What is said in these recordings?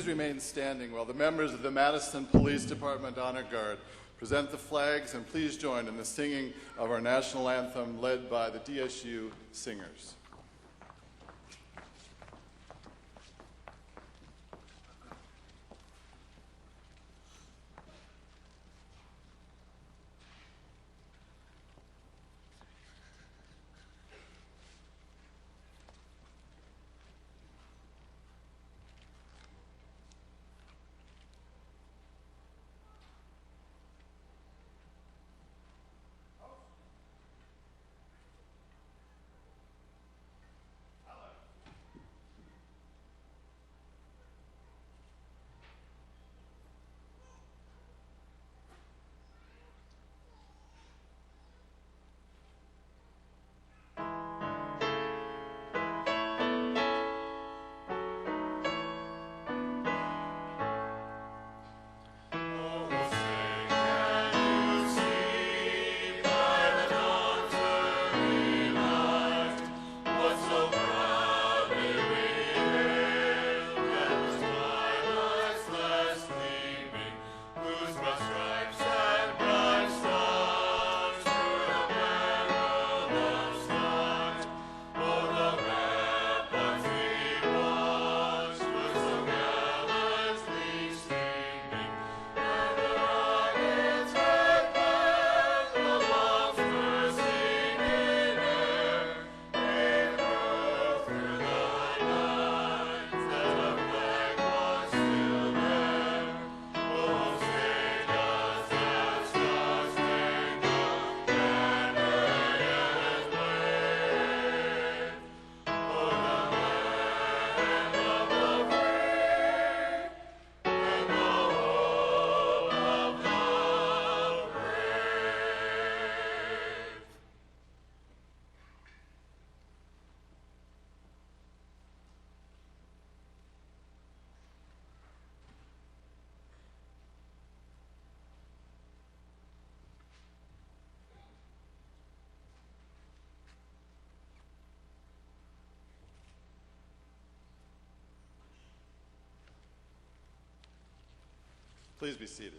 please remain standing while the members of the Madison Police Department Honor Guard present the flags, and please join in the singing of our national anthem led by the DSU singers. Please be seated.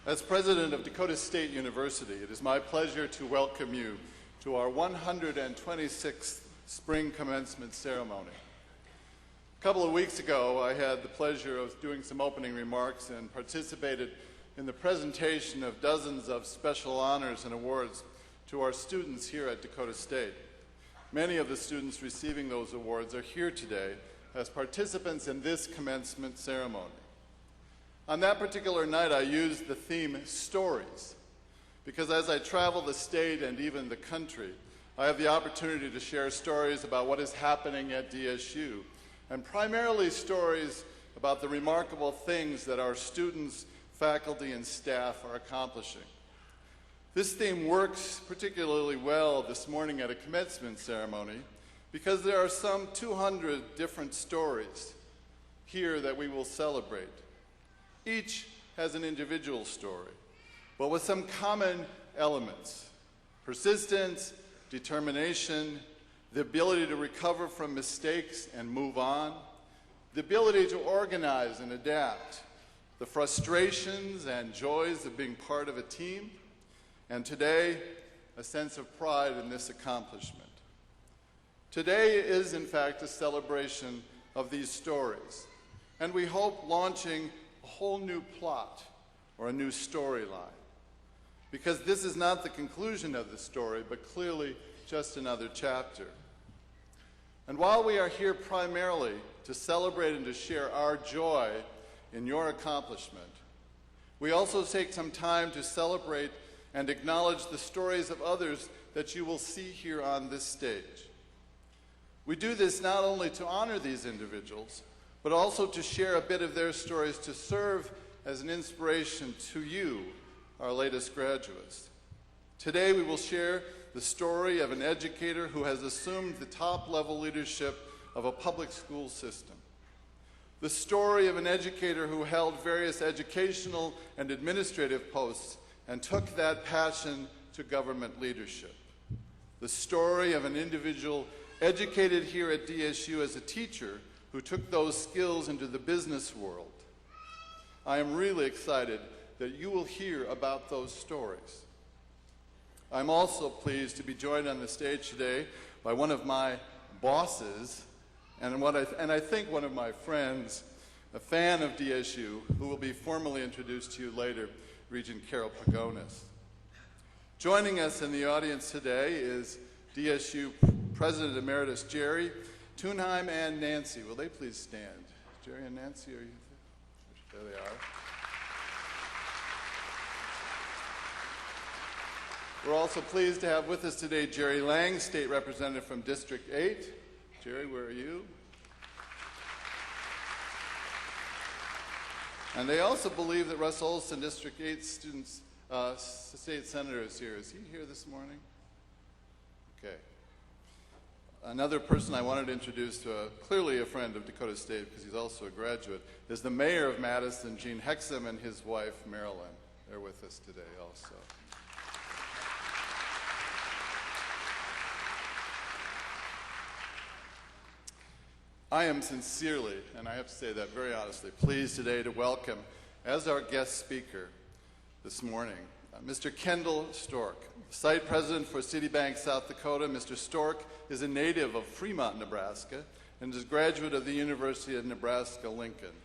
As president of Dakota State University, it is my pleasure to welcome you to our 126th spring commencement ceremony. A couple of weeks ago, I had the pleasure of doing some opening remarks and participated in the presentation of dozens of special honors and awards to our students here at Dakota State. Many of the students receiving those awards are here today as participants in this commencement ceremony. On that particular night, I used the theme Stories, because as I travel the state and even the country, I have the opportunity to share stories about what is happening at DSU, and primarily stories about the remarkable things that our students, faculty, and staff are accomplishing. This theme works particularly well this morning at a commencement ceremony because there are some 200 different stories here that we will celebrate. Each has an individual story, but with some common elements: persistence, determination, the ability to recover from mistakes and move on, the ability to organize and adapt, the frustrations and joys of being part of a team, and today, a sense of pride in this accomplishment. Today is, in fact, a celebration of these stories, and we hope launching a whole new plot or a new storyline, because this is not the conclusion of the story, but clearly just another chapter. And while we are here primarily to celebrate and to share our joy in your accomplishment, we also take some time to celebrate and acknowledge the stories of others that you will see here on this stage. We do this not only to honor these individuals, but also to share a bit of their stories to serve as an inspiration to you, our latest graduates. Today we will share the story of an educator who has assumed the top-level leadership of a public school system. The story of an educator who held various educational and administrative posts and took that passion to government leadership. The story of an individual educated here at DSU as a teacher who took those skills into the business world. I am really excited that you will hear about those stories. I'm also pleased to be joined on the stage today by one of my bosses and I think one of my friends, a fan of DSU, who will be formally introduced to you later, Regent Carol Pagonis. Joining us in the audience today is DSU President Emeritus Jerry, Thunheim, and Nancy. Will they please stand? Jerry and Nancy, are you there? There they are. We're also pleased to have with us today Jerry Lang, State Representative from District 8. Jerry, where are you? And they also believe that Russ Olson, District 8 State Senator, is here. Is he here this morning? Okay. Another person I wanted to introduce to clearly a friend of Dakota State, because he's also a graduate, is the mayor of Madison, Gene Hexum, and his wife, Marilyn. They're with us today also. I am sincerely, and I have to say that very honestly, pleased today to welcome, as our guest speaker this morning, Mr. Kendall Stork, site president for Citibank South Dakota. Mr. Stork is a native of Fremont, Nebraska, and is a graduate of the University of Nebraska-Lincoln.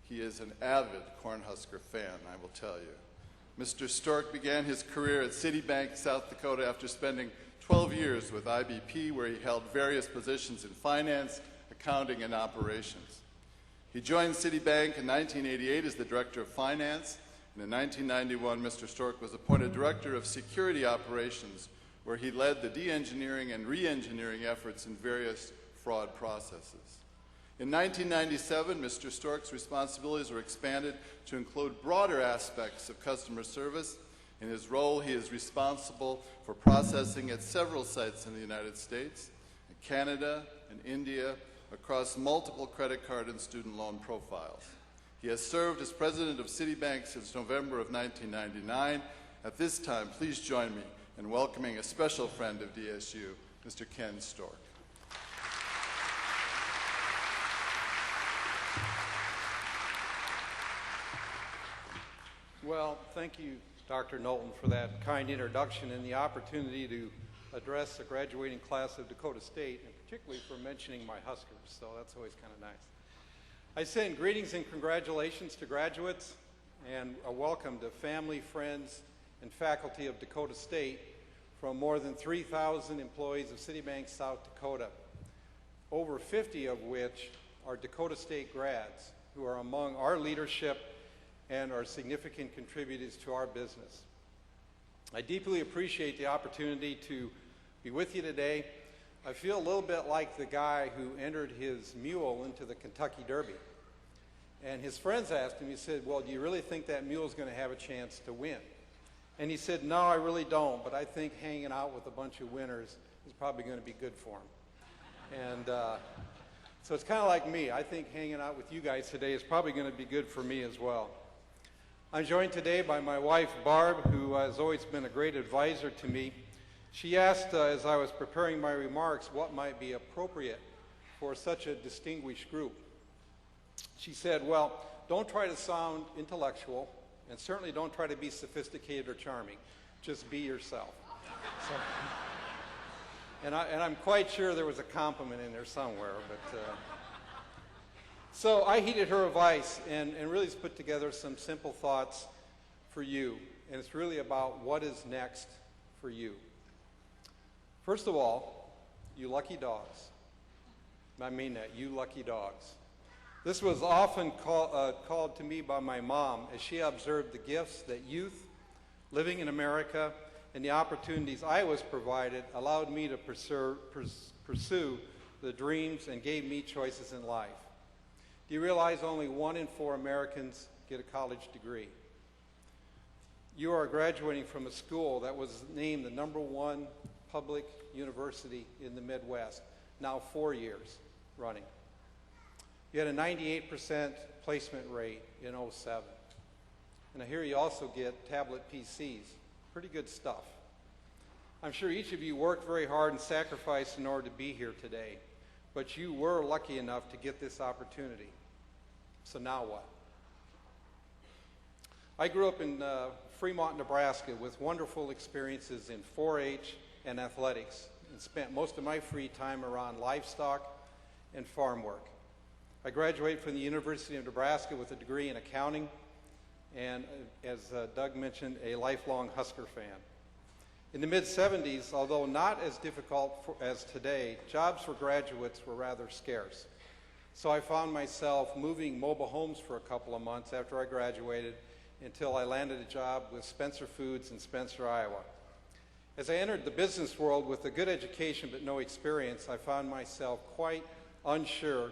He is an avid Cornhusker fan, I will tell you. Mr. Stork began his career at Citibank South Dakota after spending 12 years with IBP, where he held various positions in finance, accounting, and operations. He joined Citibank in 1988 as the Director of Finance, and in 1991, Mr. Stork was appointed Director of Security Operations, where he led the de-engineering and re-engineering efforts in various fraud processes. In 1997, Mr. Stork's responsibilities were expanded to include broader aspects of customer service. In his role, he is responsible for processing at several sites in the United States, in Canada, and India, across multiple credit card and student loan profiles. He has served as president of Citibank since November of 1999. At this time, please join me in welcoming a special friend of DSU, Mr. Ken Stork. Well, thank you, Dr. Knowlton, for that kind introduction and the opportunity to address the graduating class of Dakota State, and particularly for mentioning my Huskers, so that's always kind of nice. I send greetings and congratulations to graduates and a welcome to family, friends, and faculty of Dakota State from more than 3,000 employees of Citibank South Dakota, over 50 of which are Dakota State grads who are among our leadership and are significant contributors to our business. I deeply appreciate the opportunity to be with you today. I feel a little bit like the guy who entered his mule into the Kentucky Derby. And his friends asked him, he said, well, do you really think that mule is going to have a chance to win? And he said, no, I really don't, but I think hanging out with a bunch of winners is probably going to be good for him. And so it's kind of like me. I think hanging out with you guys today is probably going to be good for me as well. I'm joined today by my wife, Barb, who has always been a great advisor to me. She asked, as I was preparing my remarks, what might be appropriate for such a distinguished group. She said, well, don't try to sound intellectual, and certainly don't try to be sophisticated or charming. Just be yourself. So, and I'm quite sure there was a compliment in there somewhere, but... So I heeded her advice and really put together some simple thoughts for you. And it's really about what is next for you. First of all, you lucky dogs. I mean that, you lucky dogs. This was often called to me by my mom as she observed the gifts that youth living in America and the opportunities I was provided allowed me to pursue the dreams and gave me choices in life. Do you realize only 1 in 4 Americans get a college degree? You are graduating from a school that was named the #1 public university in the Midwest, now 4 years running. You had a 98% placement rate in 2007. And I hear you also get tablet PCs. Pretty good stuff. I'm sure each of you worked very hard and sacrificed in order to be here today, but you were lucky enough to get this opportunity. So now what? I grew up in Fremont, Nebraska with wonderful experiences in 4-H and athletics and spent most of my free time around livestock and farm work. I graduated from the University of Nebraska with a degree in accounting and, as Doug mentioned, a lifelong Husker fan. In the mid-'70s, although not as difficult as today, jobs for graduates were rather scarce. So I found myself moving mobile homes for a couple of months after I graduated until I landed a job with Spencer Foods in Spencer, Iowa. As I entered the business world with a good education but no experience, I found myself quite unsure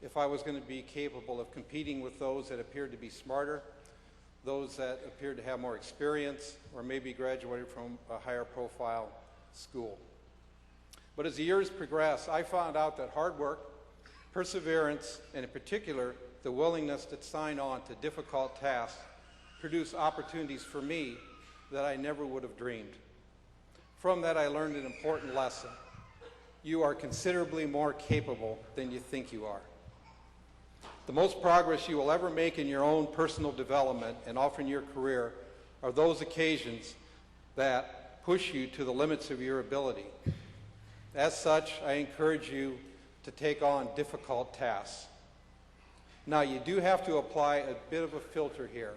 if I was going to be capable of competing with those that appeared to be smarter, those that appeared to have more experience, or maybe graduated from a higher profile school. But as the years progressed, I found out that hard work, perseverance, and in particular, the willingness to sign on to difficult tasks produce opportunities for me that I never would have dreamed. From that, I learned an important lesson. You are considerably more capable than you think you are. The most progress you will ever make in your own personal development and often your career are those occasions that push you to the limits of your ability. As such, I encourage you to take on difficult tasks. Now, you do have to apply a bit of a filter here.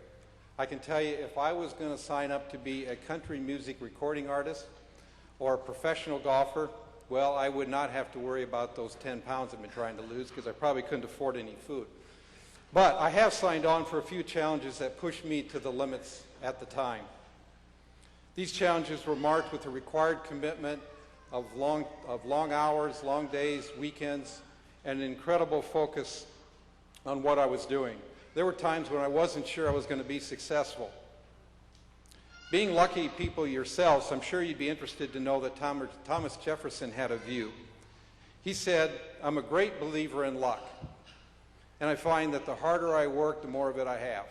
I can tell you, if I was going to sign up to be a country music recording artist or a professional golfer, well, I would not have to worry about those 10 pounds I've been trying to lose because I probably couldn't afford any food. But I have signed on for a few challenges that pushed me to the limits at the time. These challenges were marked with a required commitment of long hours, long days, weekends, and an incredible focus on what I was doing. There were times when I wasn't sure I was going to be successful. Being lucky people yourselves, I'm sure you'd be interested to know that Thomas Jefferson had a view. He said, "I'm a great believer in luck, and I find that the harder I work, the more of it I have."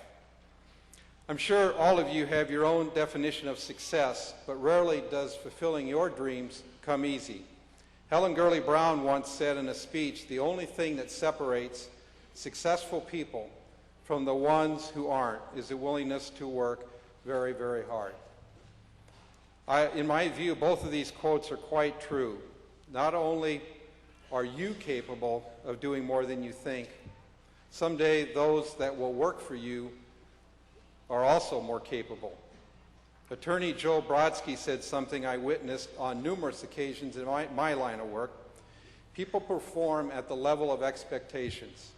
I'm sure all of you have your own definition of success, but rarely does fulfilling your dreams come easy. Helen Gurley Brown once said in a speech, "The only thing that separates successful people from the ones who aren't is the willingness to work very, very hard." In my view, both of these quotes are quite true. Not only are you capable of doing more than you think, someday those that will work for you are also more capable. Attorney Joe Brodsky said something I witnessed on numerous occasions in my line of work. People perform at the level of expectations.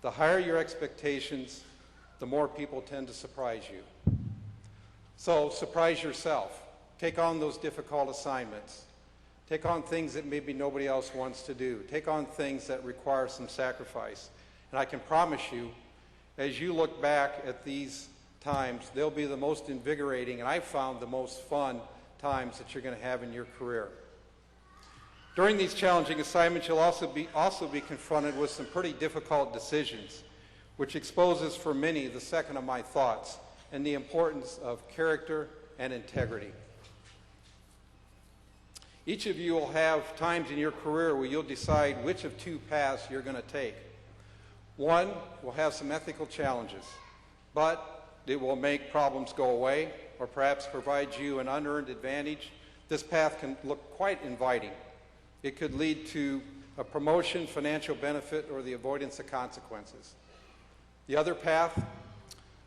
The higher your expectations, the more people tend to surprise you. So surprise yourself. Take on those difficult assignments. Take on things that maybe nobody else wants to do. Take on things that require some sacrifice. And I can promise you, as you look back at these times, they'll be the most invigorating, and I've found the most fun times that you're going to have in your career. During these challenging assignments, you'll also be confronted with some pretty difficult decisions, which exposes for many the second of my thoughts and the importance of character and integrity. Each of you will have times in your career where you'll decide which of two paths you're going to take. One will have some ethical challenges, but it will make problems go away or perhaps provide you an unearned advantage. This path can look quite inviting. It could lead to a promotion, financial benefit, or the avoidance of consequences. The other path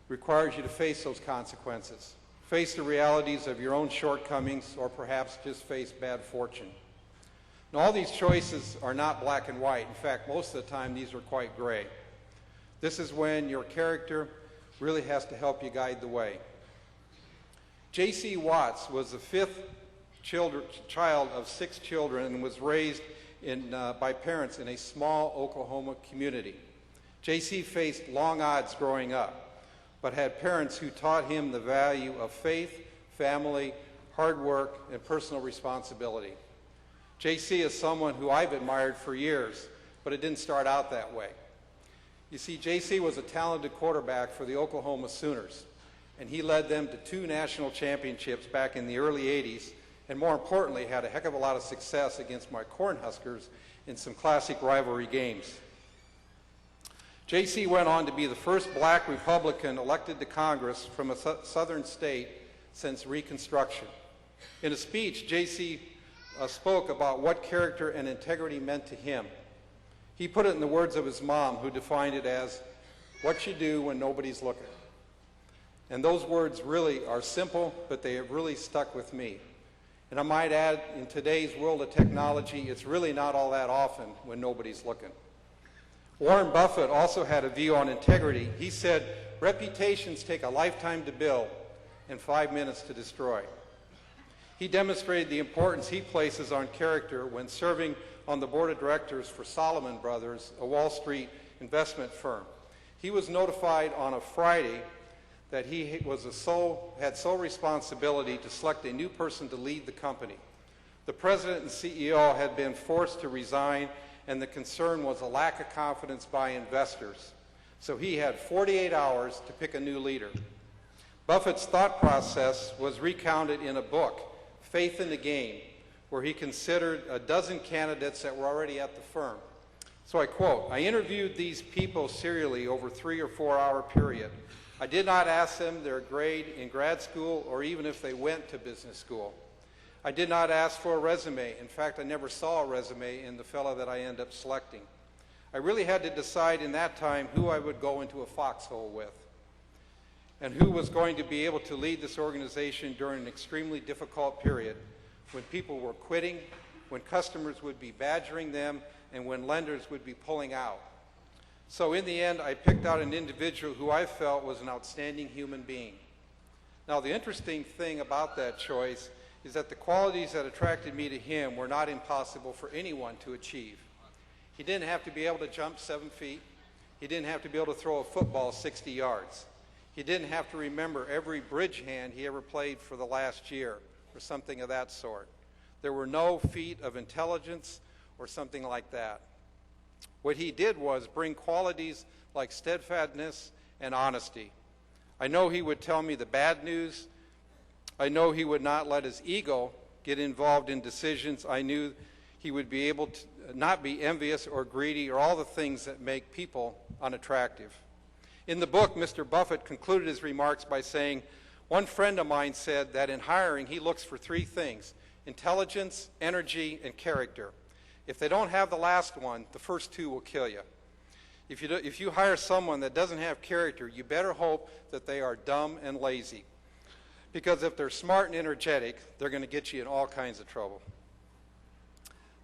requires you to face those consequences, face the realities of your own shortcomings, or perhaps just face bad fortune. Now, all these choices are not black and white. In fact, most of the time, these are quite gray. This is when your character really has to help you guide the way. J.C. Watts was the fifth child of 6 children and was raised by parents in a small Oklahoma community. J.C. faced long odds growing up, but had parents who taught him the value of faith, family, hard work, and personal responsibility. J.C. is someone who I've admired for years, but it didn't start out that way. You see, J.C. was a talented quarterback for the Oklahoma Sooners, and he led them to 2 national championships back in the early 80s and more importantly, had a heck of a lot of success against my Cornhuskers in some classic rivalry games. J.C. went on to be the first black Republican elected to Congress from a southern state since Reconstruction. In a speech, J.C. spoke about what character and integrity meant to him. He put it in the words of his mom, who defined it as, "What you do when nobody's looking." And those words really are simple, but they have really stuck with me. And I might add, in today's world of technology, it's really not all that often when nobody's looking. Warren Buffett also had a view on integrity. He said, "Reputations take a lifetime to build and 5 minutes to destroy." He demonstrated the importance he places on character when serving on the board of directors for Salomon Brothers, a Wall Street investment firm. He was notified on a Friday that he had sole responsibility to select a new person to lead the company. The president and CEO had been forced to resign, and the concern was a lack of confidence by investors. So he had 48 hours to pick a new leader. Buffett's thought process was recounted in a book, Faith in the Game, where he considered a dozen candidates that were already at the firm. So I quote, "I interviewed these people serially over a 3 or 4 hour period. I did not ask them their grade in grad school or even if they went to business school. I did not ask for a resume. In fact, I never saw a resume in the fellow that I ended up selecting. I really had to decide in that time who I would go into a foxhole with and who was going to be able to lead this organization during an extremely difficult period when people were quitting, when customers would be badgering them, and when lenders would be pulling out. So in the end, I picked out an individual who I felt was an outstanding human being." Now, the interesting thing about that choice is that the qualities that attracted me to him were not impossible for anyone to achieve. He didn't have to be able to jump 7 feet. He didn't have to be able to throw a football 60 yards. He didn't have to remember every bridge hand he ever played for the last year or something of that sort. There were no feat of intelligence or something like that. What he did was bring qualities like steadfastness and honesty. I know he would tell me the bad news. I know he would not let his ego get involved in decisions. I knew he would be able to not be envious or greedy or all the things that make people unattractive. In the book, Mr. Buffett concluded his remarks by saying, "One friend of mine said that in hiring he looks for 3 things: intelligence, energy, and character. If they don't have the last one, the first 2 will kill you. If you hire someone that doesn't have character, you better hope that they are dumb and lazy. Because if they're smart and energetic, they're going to get you in all kinds of trouble."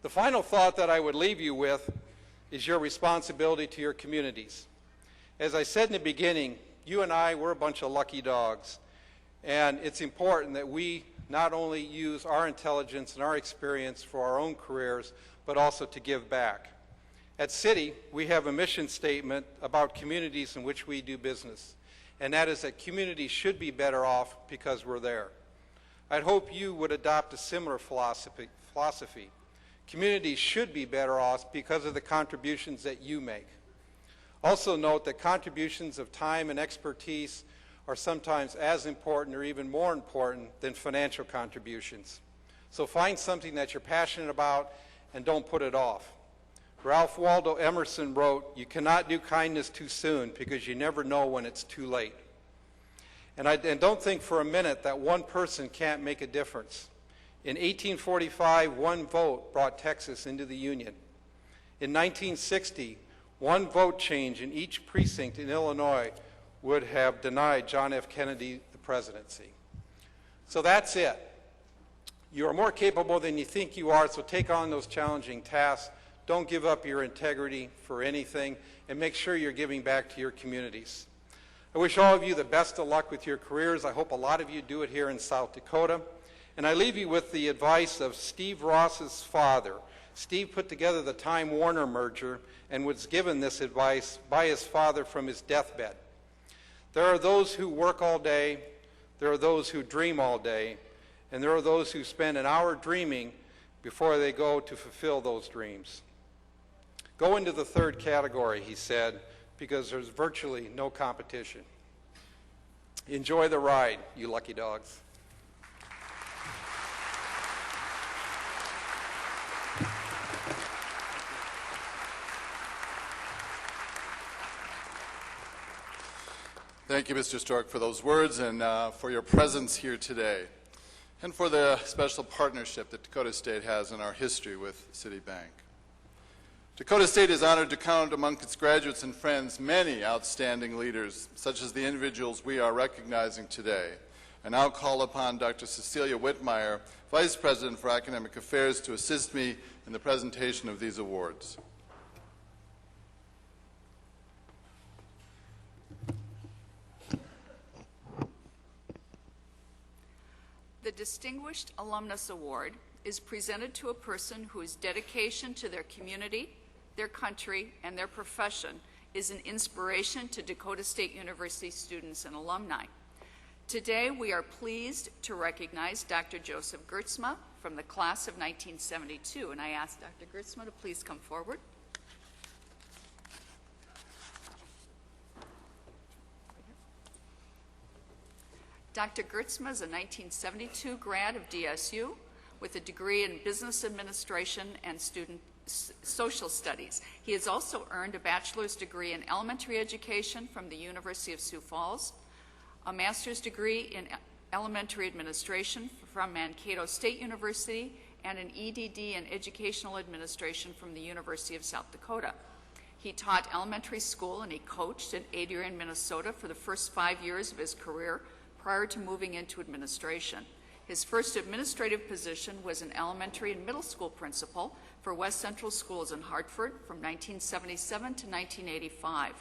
The final thought that I would leave you with is your responsibility to your communities. As I said in the beginning, you and I, we're a bunch of lucky dogs. And it's important that we not only use our intelligence and our experience for our own careers, but also to give back. At Citi, we have a mission statement about communities in which we do business, and that is that communities should be better off because we're there. I'd hope you would adopt a similar philosophy. Communities should be better off because of the contributions that you make. Also note that contributions of time and expertise are sometimes as important or even more important than financial contributions. So find something that you're passionate about and don't put it off. Ralph Waldo Emerson wrote, "You cannot do kindness too soon because you never know when it's too late." And don't think for a minute that one person can't make a difference. In 1845, one vote brought Texas into the Union. In 1960, one vote change in each precinct in Illinois would have denied John F. Kennedy the presidency. So that's it. You are more capable than you think you are, so take on those challenging tasks. Don't give up your integrity for anything, and make sure you're giving back to your communities. I wish all of you the best of luck with your careers. I hope a lot of you do it here in South Dakota. And I leave you with the advice of Steve Ross's father. Steve put together the Time Warner merger and was given this advice by his father from his deathbed. There are those who work all day, there are those who dream all day, and there are those who spend an hour dreaming before they go to fulfill those dreams. Go into the third category, he said, because there's virtually no competition. Enjoy the ride, you lucky dogs. Thank you, Mr. Stork, for those words and for your presence here today, and for the special partnership that Dakota State has in our history with Citibank. Dakota State is honored to count among its graduates and friends many outstanding leaders, such as the individuals we are recognizing today. I now call upon Dr. Cecilia Whitmire, Vice President for Academic Affairs, to assist me in the presentation of these awards. The Distinguished Alumnus Award is presented to a person whose dedication to their community, their country, and their profession is an inspiration to Dakota State University students and alumni. Today, we are pleased to recognize Dr. Joseph Gertzma from the class of 1972, and I ask Dr. Gertzma to please come forward. Dr. Gertzma is a 1972 grad of DSU with a degree in Business Administration and Social Studies. He has also earned a bachelor's degree in elementary education from the University of Sioux Falls, a master's degree in elementary administration from Mankato State University, and an EDD in educational administration from the University of South Dakota. He taught elementary school and he coached in Adrian, Minnesota for the first 5 years of his career prior to moving into administration. His first administrative position was an elementary and middle school principal for West Central Schools in Hartford from 1977 to 1985.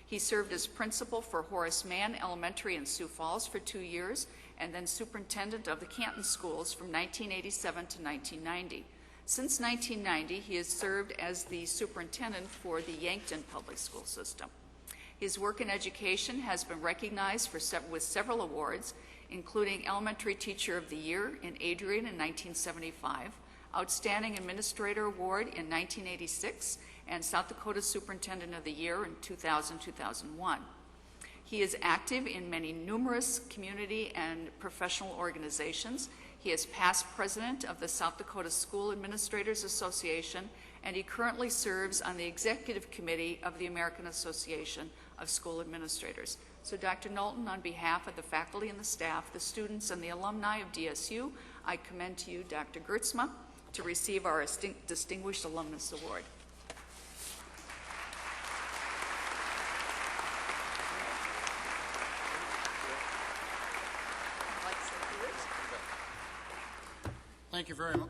He served as principal for Horace Mann Elementary in Sioux Falls for 2 years, and then superintendent of the Canton Schools from 1987 to 1990. Since 1990, he has served as the superintendent for the Yankton Public School System. His work in education has been recognized with several awards, including Elementary Teacher of the Year in Adrian in 1975, Outstanding Administrator Award in 1986, and South Dakota Superintendent of the Year in 2000-2001. He is active in many numerous community and professional organizations. He is past president of the South Dakota School Administrators Association, and he currently serves on the executive committee of the American Association of School Administrators. So Dr. Knowlton, on behalf of the faculty and the staff, the students and the alumni of DSU, I commend to you Dr. Gertzma to receive our Distinguished Alumnus Award. Thank you very much.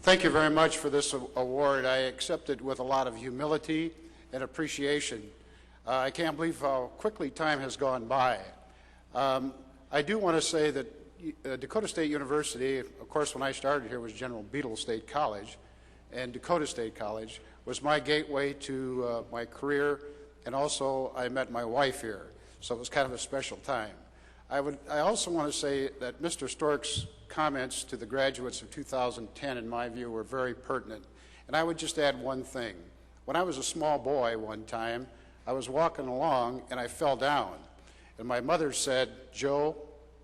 Thank you very much for this award. I accept it with a lot of humility and appreciation. I can't believe how quickly time has gone by. I do want to say that Dakota State University, of course, when I started here, was General Beadle State College, and Dakota State College was my gateway to my career, and also I met my wife here, so it was kind of a special time. I also want to say that Mr. Stork's comments to the graduates of 2010, in my view, were very pertinent. And I would just add one thing. When I was a small boy one time, I was walking along and I fell down. And my mother said, "Joe,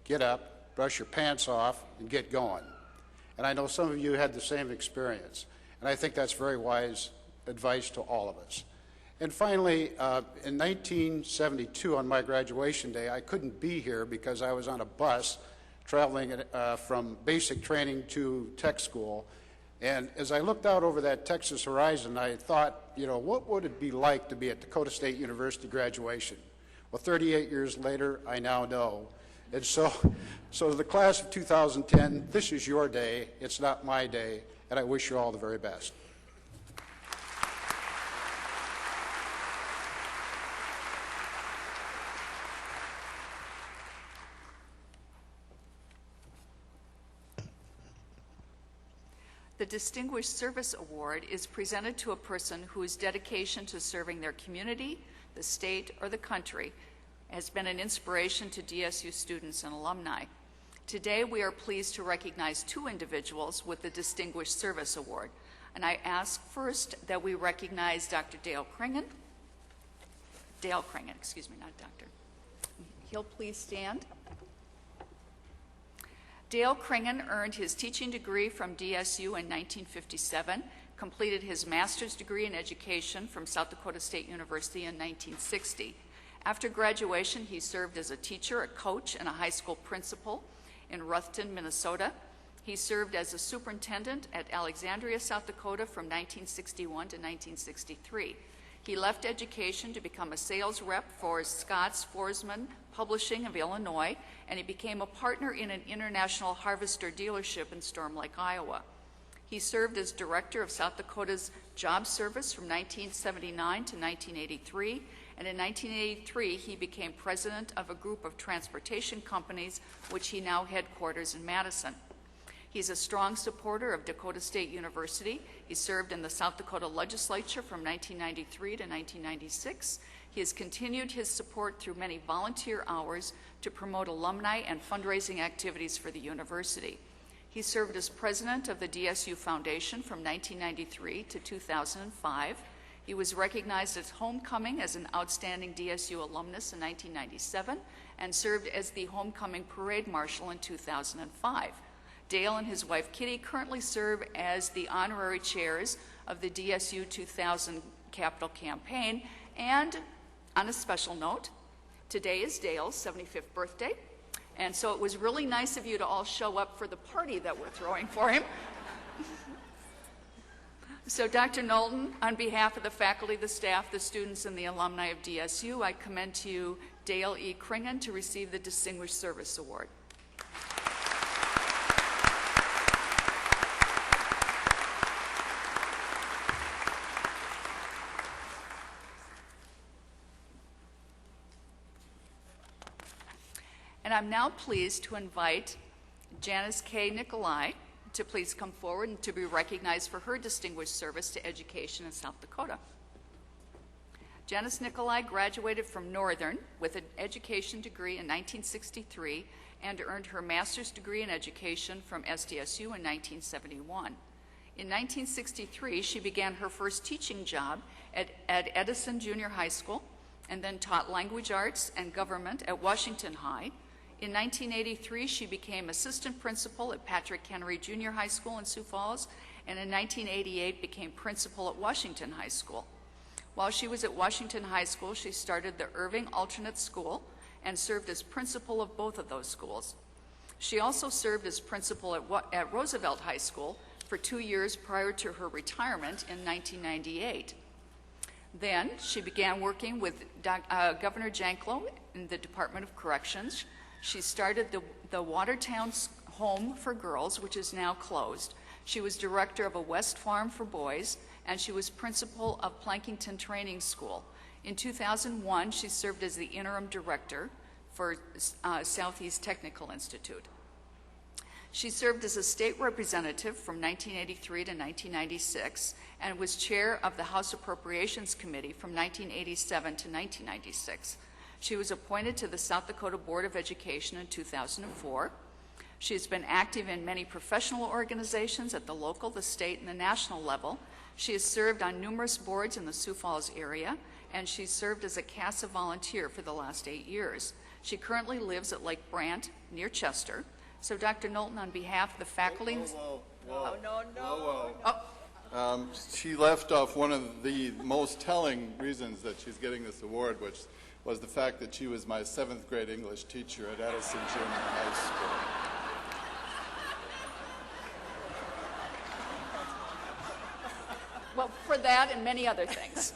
get up, brush your pants off, and get going." And I know some of you had the same experience. And I think that's very wise advice to all of us. And finally, in 1972, on my graduation day, I couldn't be here because I was on a bus traveling from basic training to tech school. And as I looked out over that Texas horizon, I thought, you know, what would it be like to be at Dakota State University graduation? Well, 38 years later, I now know. And so the class of 2010, this is your day. It's not my day. And I wish you all the very best. The Distinguished Service Award is presented to a person whose dedication to serving their community, the state, or the country has been an inspiration to DSU students and alumni. Today, we are pleased to recognize 2 individuals with the Distinguished Service Award. And I ask first that we recognize Dr. Dale Kringen, excuse me, not doctor. He'll please stand. Dale Kringen earned his teaching degree from DSU in 1957, completed his master's degree in education from South Dakota State University in 1960. After graduation, he served as a teacher, a coach, and a high school principal in Ruthton, Minnesota. He served as a superintendent at Alexandria, South Dakota from 1961 to 1963. He left education to become a sales rep for Scott's Forsman Publishing of Illinois, and he became a partner in an international harvester dealership in Storm Lake, Iowa. He served as director of South Dakota's Job Service from 1979 to 1983, and in 1983 he became president of a group of transportation companies, which he now headquarters in Madison. He's a strong supporter of Dakota State University. He served in the South Dakota legislature from 1993 to 1996. He has continued his support through many volunteer hours to promote alumni and fundraising activities for the university. He served as president of the DSU Foundation from 1993 to 2005. He was recognized at homecoming as an outstanding DSU alumnus in 1997 and served as the homecoming parade marshal in 2005. Dale and his wife Kitty currently serve as the honorary chairs of the DSU 2000 Capital Campaign. And on a special note, today is Dale's 75th birthday, and so it was really nice of you to all show up for the party that we're throwing for him. So Dr. Knowlton, on behalf of the faculty, the staff, the students, and the alumni of DSU, I commend to you Dale E. Kringen to receive the Distinguished Service Award. And I'm now pleased to invite Janice K. Nicolai to please come forward and to be recognized for her distinguished service to education in South Dakota. Janice Nicolai graduated from Northern with an education degree in 1963 and earned her master's degree in education from SDSU in 1971. In 1963, she began her first teaching job at Edison Junior High School and then taught language arts and government at Washington High. In 1983, she became assistant principal at Patrick Henry Junior High School in Sioux Falls, and in 1988 became principal at Washington High School. While she was at Washington High School, she started the Irving Alternate School and served as principal of both of those schools. She also served as principal at Roosevelt High School for 2 years prior to her retirement in 1998. Then she began working with Governor Janklow in the Department of Corrections. She started the Watertown Home for Girls, which is now closed. She was director of a West Farm for Boys, and she was principal of Plankington Training School. In 2001, she served as the interim director for Southeast Technical Institute. She served as a state representative from 1983 to 1996 and was chair of the House Appropriations Committee from 1987 to 1996. She was appointed to the South Dakota Board of Education in 2004. She has been active in many professional organizations at the local, the state, and the national level. She has served on numerous boards in the Sioux Falls area, and she's served as a CASA volunteer for the last 8 years. She currently lives at Lake Brant, near Chester. So, Dr. Knowlton, on behalf of the faculty... No. She left off one of the most telling reasons that she's getting this award, which was the fact that she was my 7th grade English teacher at Edison Junior High School. Well, for that and many other things.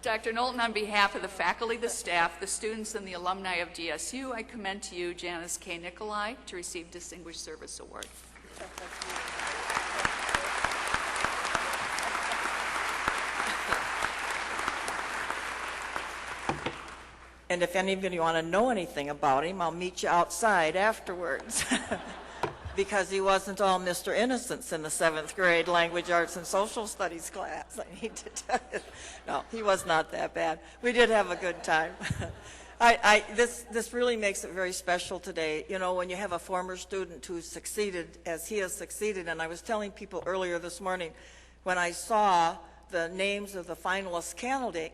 Dr. Knowlton, on behalf of the faculty, the staff, the students, and the alumni of DSU, I commend to you Janice K. Nicolai to receive Distinguished Service Award. And if any of you want to know anything about him, I'll meet you outside afterwards. Because he wasn't all Mr. Innocence in the 7th grade language arts and social studies class, I need to tell you. No, he was not that bad. We did have a good time. This really makes it very special today. You know, when you have a former student who's succeeded as he has succeeded, and I was telling people earlier this morning, when I saw the names of the finalist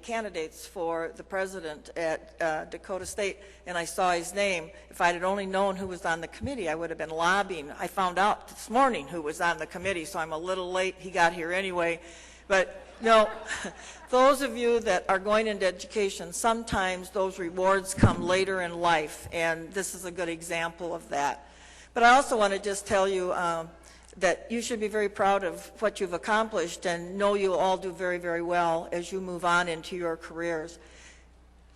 candidates for the president at Dakota State, and I saw his name. If I had only known who was on the committee, I would have been lobbying. I found out this morning who was on the committee, so I'm a little late. He got here anyway. But No, those of you that are going into education, sometimes those rewards come later in life, and this is a good example of that. But I also want to just tell you that you should be very proud of what you've accomplished and know you'll all do very, very well as you move on into your careers.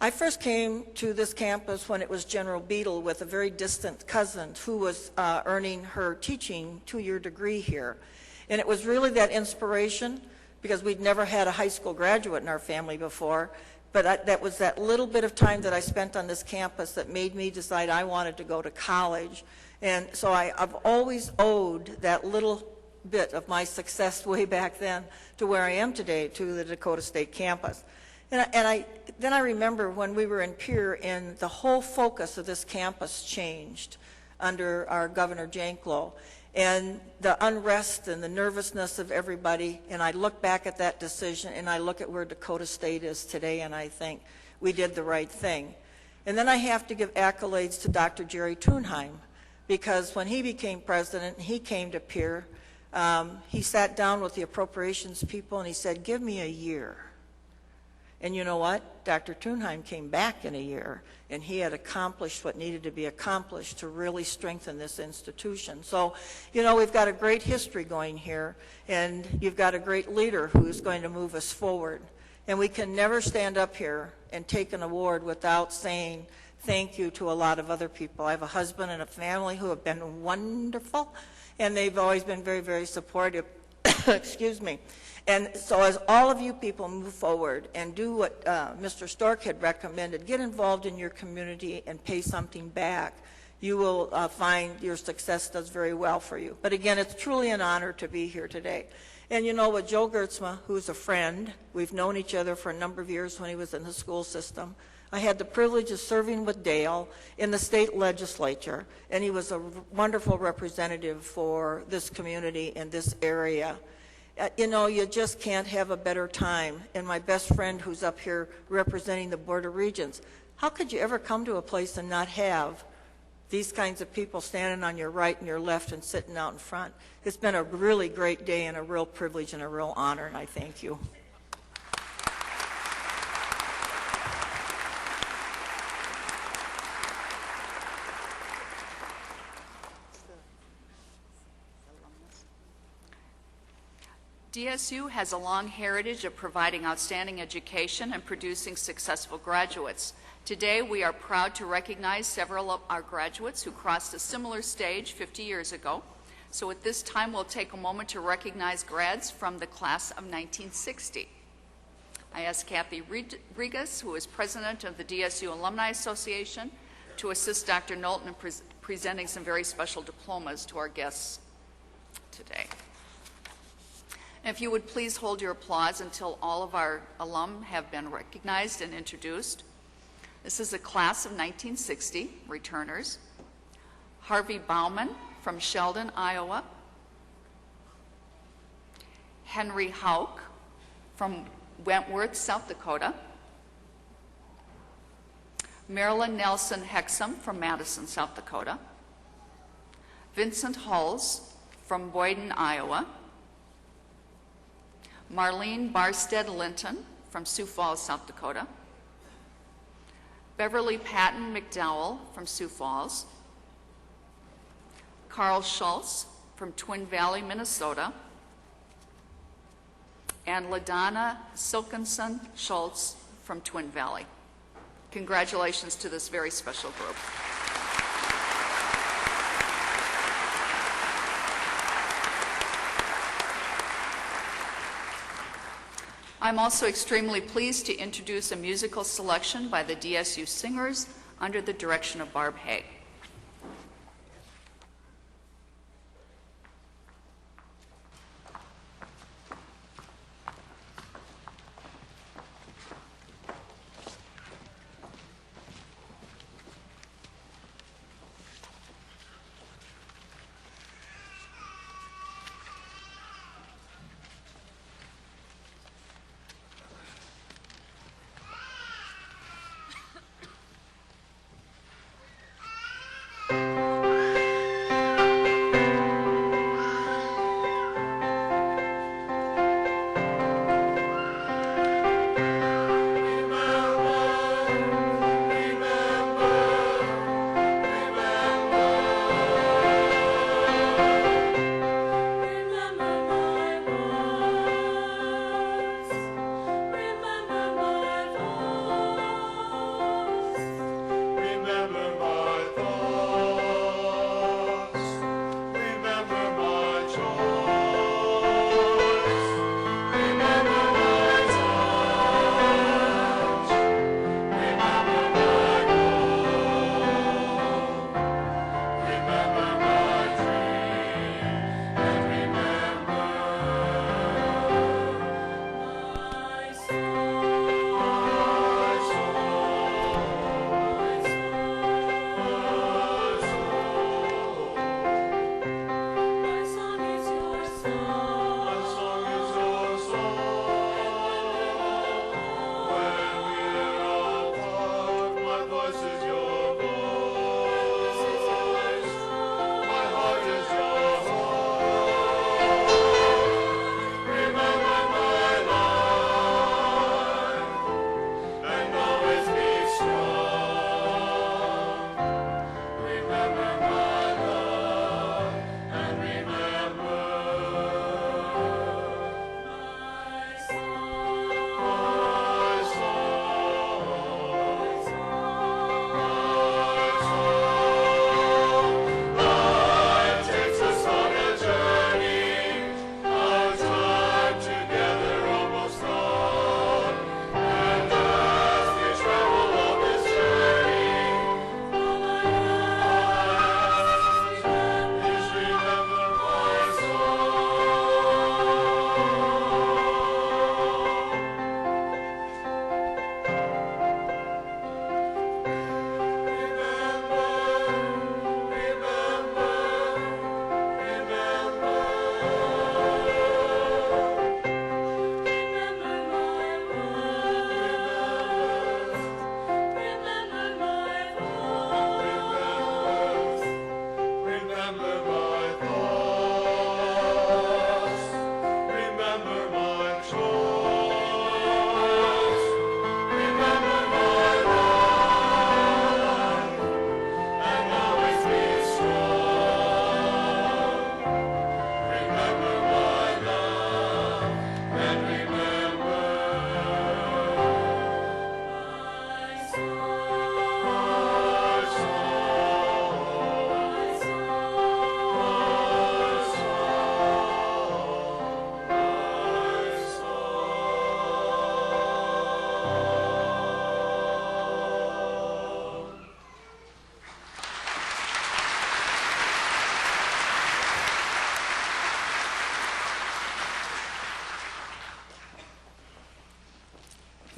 I first came to this campus when it was General Beadle with a very distant cousin who was earning her teaching two-year degree here. And it was really that inspiration, because we'd never had a high school graduate in our family before, but that was that little bit of time that I spent on this campus that made me decide I wanted to go to college. And so I've always owed that little bit of my success way back then to where I am today, to the Dakota State campus. Then I remember when we were in Pierre, and the whole focus of this campus changed under our Governor Janklow, and the unrest and the nervousness of everybody. And I look back at that decision, and I look at where Dakota State is today, and I think we did the right thing. And then I have to give accolades to Dr. Jerry Thunheim, because when he became president and he came to Pierre, he sat down with the appropriations people and he said, "Give me a year." And you know what? Dr. Thunheim came back in a year, and he had accomplished what needed to be accomplished to really strengthen this institution. So, you know, we've got a great history going here, and you've got a great leader who is going to move us forward. And we can never stand up here and take an award without saying thank you to a lot of other people. I have a husband and a family who have been wonderful, and they've always been very, very supportive. Excuse me. And so as all of you people move forward and do what Mr. Stork had recommended, get involved in your community and pay something back, you will find your success does very well for you. But again, it's truly an honor to be here today. And you know, with Joe Gertzma, who's a friend, we've known each other for a number of years when he was in the school system. I had the privilege of serving with Dale in the state legislature, and he was a wonderful representative for this community in this area. You know, you just can't have a better time. And my best friend who's up here representing the Board of Regents, how could you ever come to a place and not have these kinds of people standing on your right and your left and sitting out in front? It's been a really great day and a real privilege and a real honor, and I thank you. DSU has a long heritage of providing outstanding education and producing successful graduates. Today, we are proud to recognize several of our graduates who crossed a similar stage 50 years ago. So at this time, we'll take a moment to recognize grads from the class of 1960. I ask Kathy Regas, who is president of the DSU Alumni Association, to assist Dr. Knowlton in presenting some very special diplomas to our guests today. And if you would please hold your applause until all of our alum have been recognized and introduced. This is a class of 1960 returners. Harvey Bauman from Sheldon, Iowa. Henry Hauk from Wentworth, South Dakota. Marilyn Nelson Hexum from Madison, South Dakota. Vincent Hulls from Boyden, Iowa. Marlene Barstead Linton from Sioux Falls, South Dakota. Beverly Patton McDowell from Sioux Falls. Carl Schultz from Twin Valley, Minnesota. And LaDonna Silkinson Schultz from Twin Valley. Congratulations to this very special group. I'm also extremely pleased to introduce a musical selection by the DSU Singers under the direction of Barb Haig.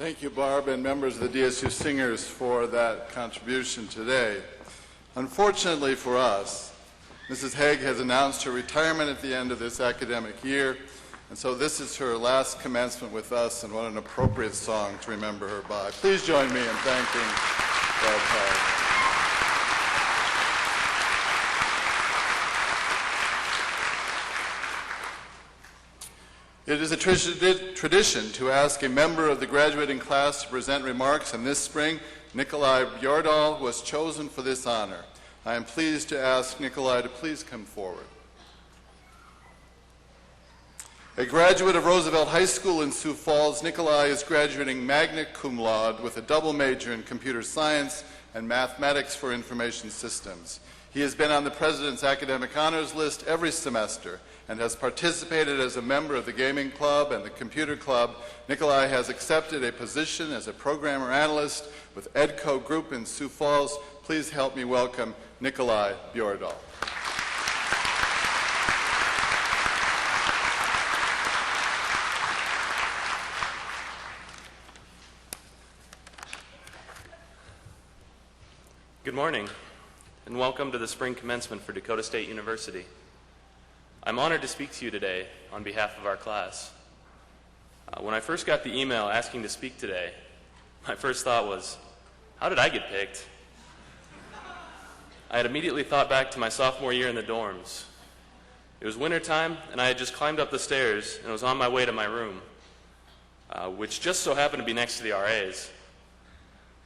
Thank you, Barb, and members of the DSU Singers for that contribution today. Unfortunately for us, Mrs. Haig has announced her retirement at the end of this academic year, and so this is her last commencement with us, and what an appropriate song to remember her by. Please join me in thanking Barb Haig. It is a tradition to ask a member of the graduating class to present remarks, and this spring, Nikolai Bjordal was chosen for this honor. I am pleased to ask Nikolai to please come forward. A graduate of Roosevelt High School in Sioux Falls, Nikolai is graduating magna cum laude with a double major in computer science and mathematics for information systems. He has been on the President's Academic Honors List every semester and has participated as a member of the Gaming Club and the Computer Club. Nikolai has accepted a position as a programmer analyst with EDCO Group in Sioux Falls. Please help me welcome Nikolai Bjordal. Good morning, and welcome to the spring commencement for Dakota State University. I'm honored to speak to you today on behalf of our class. When I first got the email asking to speak today, my first thought was, how did I get picked? I had immediately thought back to my sophomore year in the dorms. It was wintertime, and I had just climbed up the stairs and was on my way to my room, which just so happened to be next to the RA's.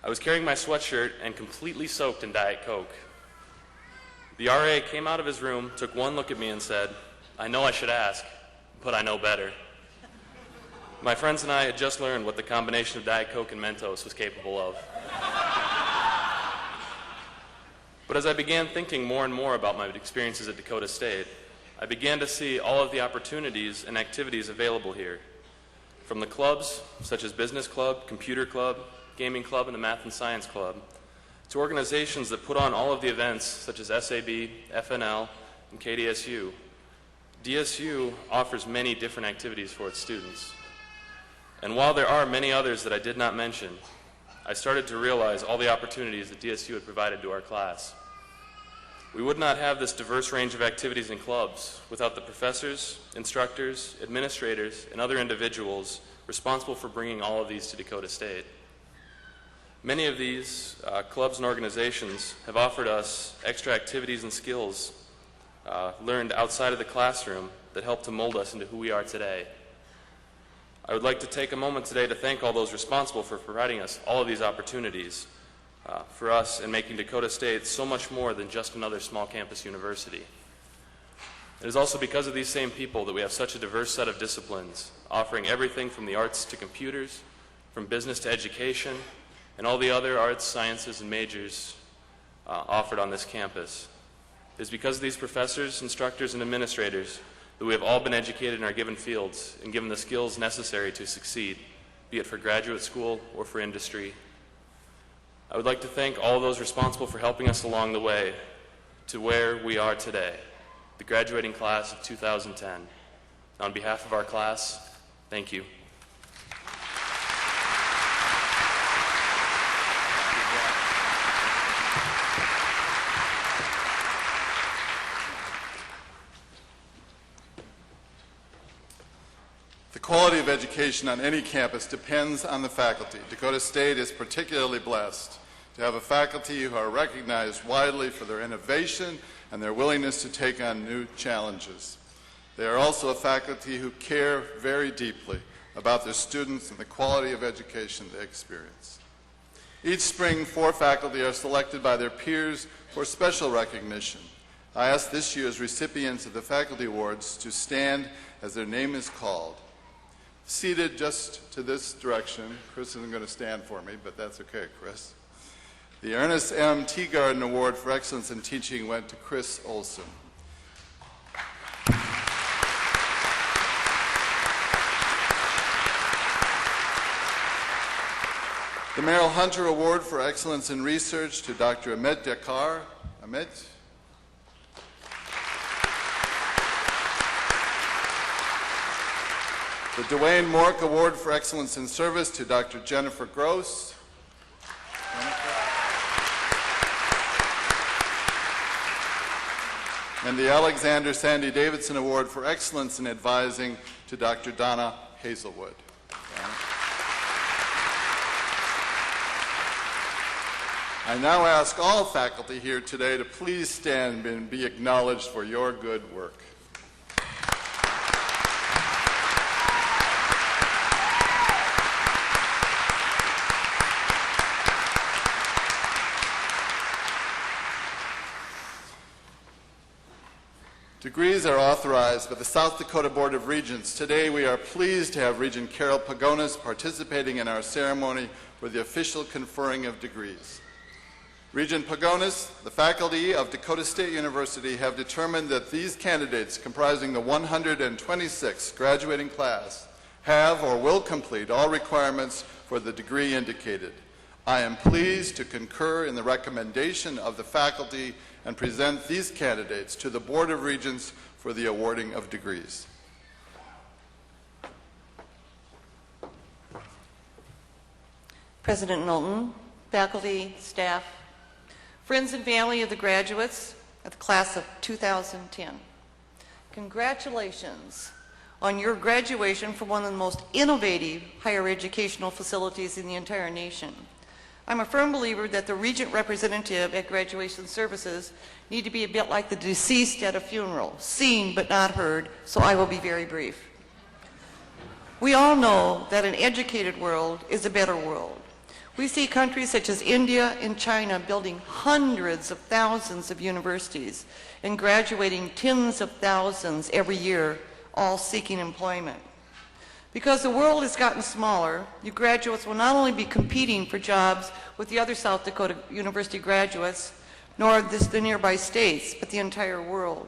I was carrying my sweatshirt and completely soaked in Diet Coke. The RA came out of his room, took one look at me and said, "I know I should ask, but I know better." My friends and I had just learned what the combination of Diet Coke and Mentos was capable of. But as I began thinking more and more about my experiences at Dakota State, I began to see all of the opportunities and activities available here. From the clubs, such as Business Club, Computer Club, Gaming Club, and the Math and Science Club, to organizations that put on all of the events, such as SAB, FNL, and KDSU. DSU offers many different activities for its students. And while there are many others that I did not mention, I started to realize all the opportunities that DSU had provided to our class. We would not have this diverse range of activities and clubs without the professors, instructors, administrators, and other individuals responsible for bringing all of these to Dakota State. Many of these clubs and organizations have offered us extra activities and skills learned outside of the classroom that help to mold us into who we are today. I would like to take a moment today to thank all those responsible for providing us all of these opportunities for us in making Dakota State so much more than just another small campus university. It is also because of these same people that we have such a diverse set of disciplines, offering everything from the arts to computers, from business to education, and all the other arts, sciences, and majors offered on this campus. It is because of these professors, instructors, and administrators that we have all been educated in our given fields and given the skills necessary to succeed, be it for graduate school or for industry. I would like to thank all those responsible for helping us along the way to where we are today, the graduating class of 2010. On behalf of our class, thank you. The quality of education on any campus depends on the faculty. Dakota State is particularly blessed to have a faculty who are recognized widely for their innovation and their willingness to take on new challenges. They are also a faculty who care very deeply about their students and the quality of education they experience. Each spring, 4 faculty are selected by their peers for special recognition. I ask this year's recipients of the Faculty Awards to stand as their name is called. Seated just to this direction, Chris isn't going to stand for me, but that's okay, Chris. The Ernest M. Teagarden Award for Excellence in Teaching went to Chris Olson. The Merrill Hunter Award for Excellence in Research to Dr. Amit Dakar. Amit? The Dwayne Mork Award for Excellence in Service to Dr. Jennifer Gross. And the Alexander Sandy Davidson Award for Excellence in Advising to Dr. Donna Hazelwood. I now ask all faculty here today to please stand and be acknowledged for your good work. Degrees are authorized by the South Dakota Board of Regents. Today we are pleased to have Regent Carol Pagonis participating in our ceremony for the official conferring of degrees. Regent Pagonis, the faculty of Dakota State University have determined that these candidates comprising the 126th graduating class have or will complete all requirements for the degree indicated. I am pleased to concur in the recommendation of the faculty and present these candidates to the Board of Regents for the awarding of degrees. President Knowlton, faculty, staff, friends and family of the graduates of the class of 2010. Congratulations on your graduation from one of the most innovative higher educational facilities in the entire nation. I'm a firm believer that the regent representative at graduation services need to be a bit like the deceased at a funeral, seen but not heard, so I will be very brief. We all know that an educated world is a better world. We see countries such as India and China building hundreds of thousands of universities and graduating tens of thousands every year, all seeking employment. Because the world has gotten smaller, you graduates will not only be competing for jobs with the other South Dakota University graduates, nor the nearby states, but the entire world.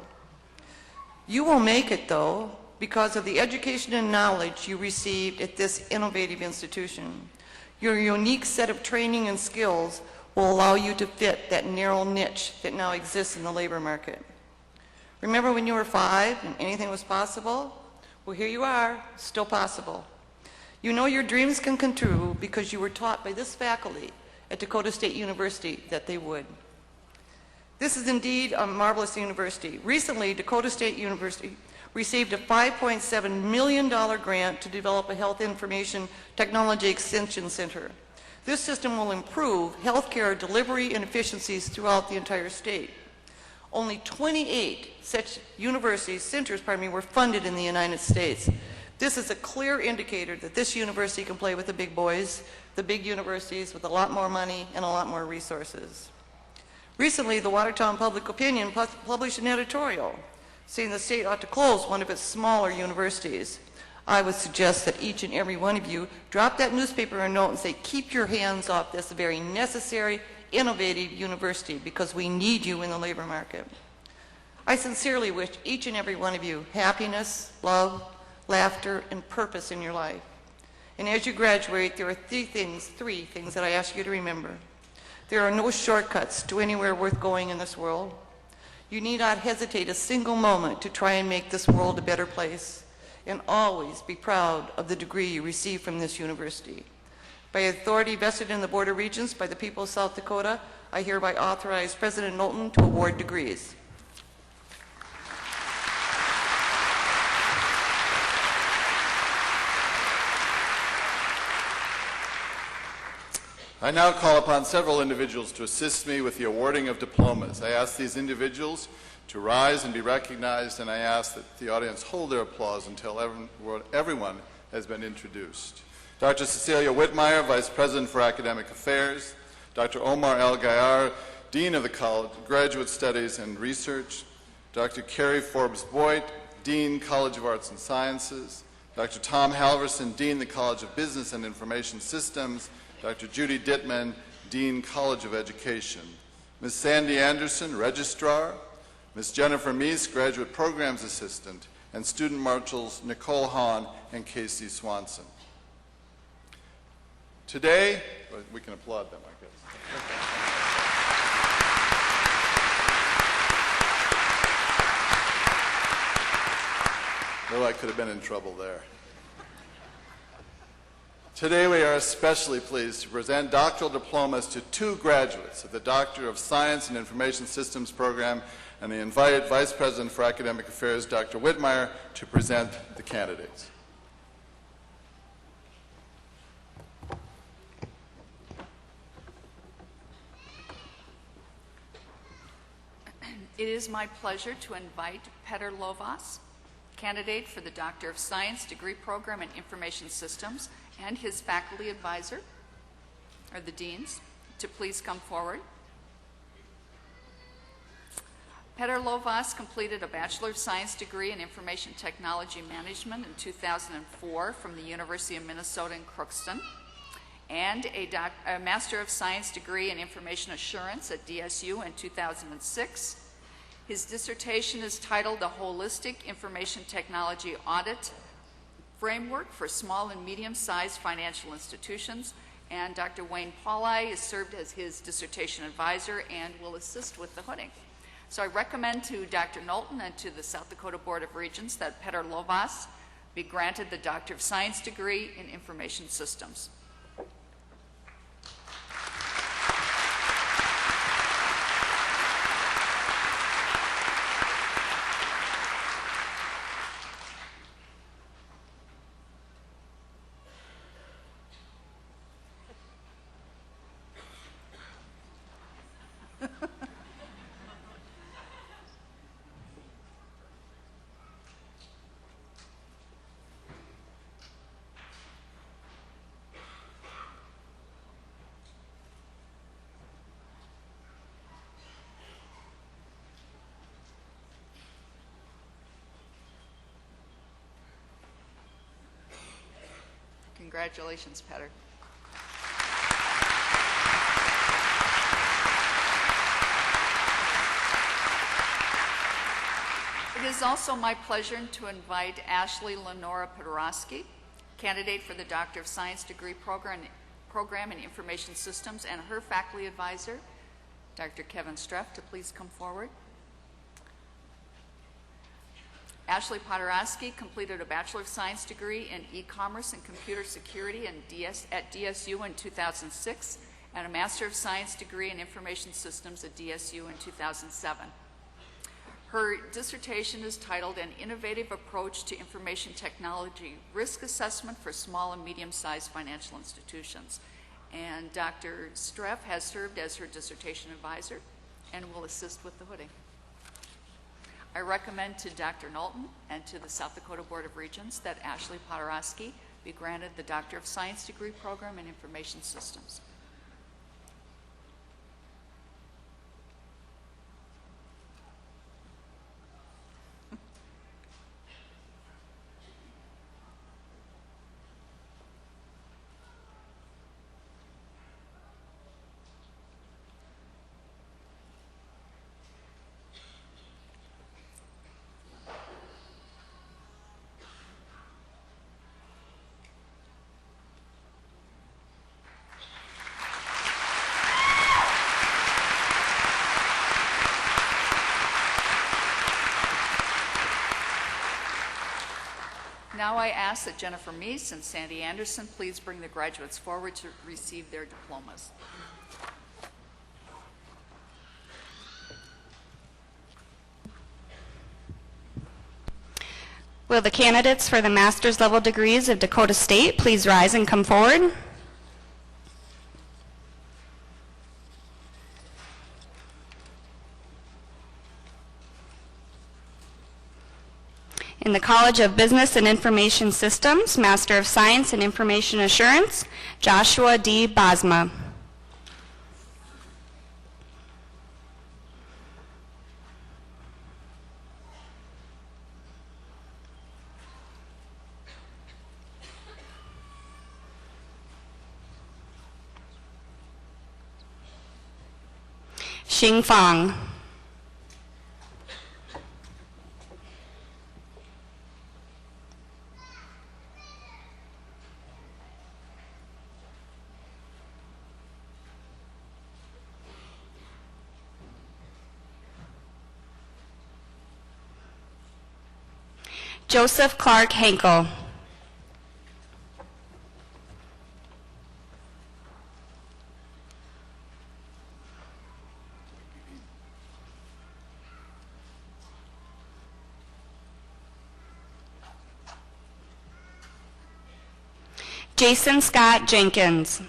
You will make it, though, because of the education and knowledge you received at this innovative institution. Your unique set of training and skills will allow you to fit that narrow niche that now exists in the labor market. Remember when you were 5 and anything was possible? Well, here you are, still possible. You know your dreams can come true because you were taught by this faculty at Dakota State University that they would. This is indeed a marvelous university. Recently, Dakota State University received a $5.7 million grant to develop a health information technology extension center. This system will improve healthcare delivery and efficiencies throughout the entire state. Only 28 such centers were funded in the United States. This is a clear indicator that this university can play with the big boys, the big universities with a lot more money and a lot more resources. Recently, the Watertown Public Opinion published an editorial saying the state ought to close one of its smaller universities. I would suggest that each and every one of you drop that newspaper a note and say, keep your hands off this very necessary, innovative university because we need you in the labor market. I sincerely wish each and every one of you happiness, love, laughter, and purpose in your life. And as you graduate, there are three things that I ask you to remember. There are no shortcuts to anywhere worth going in this world. You need not hesitate a single moment to try and make this world a better place, and always be proud of the degree you receive from this university. By authority vested in the Board of Regents by the people of South Dakota, I hereby authorize President Knowlton to award degrees. I now call upon several individuals to assist me with the awarding of diplomas. I ask these individuals to rise and be recognized, and I ask that the audience hold their applause until everyone has been introduced. Dr. Cecilia Whitmire, Vice President for Academic Affairs. Dr. Omar El Gayar, Dean of the College of Graduate Studies and Research. Dr. Carrie Forbes Boyd, Dean, College of Arts and Sciences. Dr. Tom Halverson, Dean, the College of Business and Information Systems. Dr. Judy Dittman, Dean, College of Education. Ms. Sandy Anderson, Registrar. Ms. Jennifer Meese, Graduate Programs Assistant. And Student Marshals Nicole Hahn and Casey Swanson. Today, we can applaud them, I guess. Well, I could have been in trouble there. Today we are especially pleased to present doctoral diplomas to 2 graduates of the Doctor of Science in Information Systems program, and we invite Vice President for Academic Affairs, Dr. Whitmire, to present the candidates. It is my pleasure to invite Petr Lovas, candidate for the Doctor of Science degree program in Information Systems, and his faculty advisor, or the deans, to please come forward. Petr Lovas completed a Bachelor of Science degree in Information Technology Management in 2004 from the University of Minnesota in Crookston, and a Master of Science degree in Information Assurance at DSU in 2006. His dissertation is titled "A Holistic Information Technology Audit Framework for Small and Medium-Sized Financial Institutions," and Dr. Wayne Paulai has served as his dissertation advisor and will assist with the hooding. So I recommend to Dr. Knowlton and to the South Dakota Board of Regents that Petr Lovas be granted the Doctor of Science degree in Information Systems. Congratulations, Petr. It is also my pleasure to invite Ashley Lenora Podorowski, candidate for the Doctor of Science degree program in Information Systems, and her faculty advisor, Dr. Kevin Streff, to please come forward. Ashley Podorowski completed a Bachelor of Science degree in E-commerce and Computer Security at DSU in 2006 and a Master of Science degree in Information Systems at DSU in 2007. Her dissertation is titled "An Innovative Approach to Information Technology Risk Assessment for Small and Medium-Sized Financial Institutions." And Dr. Streff has served as her dissertation advisor and will assist with the hooding. I recommend to Dr. Knowlton and to the South Dakota Board of Regents that Ashley Podorowski be granted the Doctor of Science degree program in Information Systems. Now I ask that Jennifer Meese and Sandy Anderson please bring the graduates forward to receive their diplomas. Will the candidates for the master's level degrees of Dakota State please rise and come forward? In the College of Business and Information Systems, Master of Science in Information Assurance, Joshua D. Bosma. Xing Fang. Joseph Clark Henkel. Jason Scott Jenkins.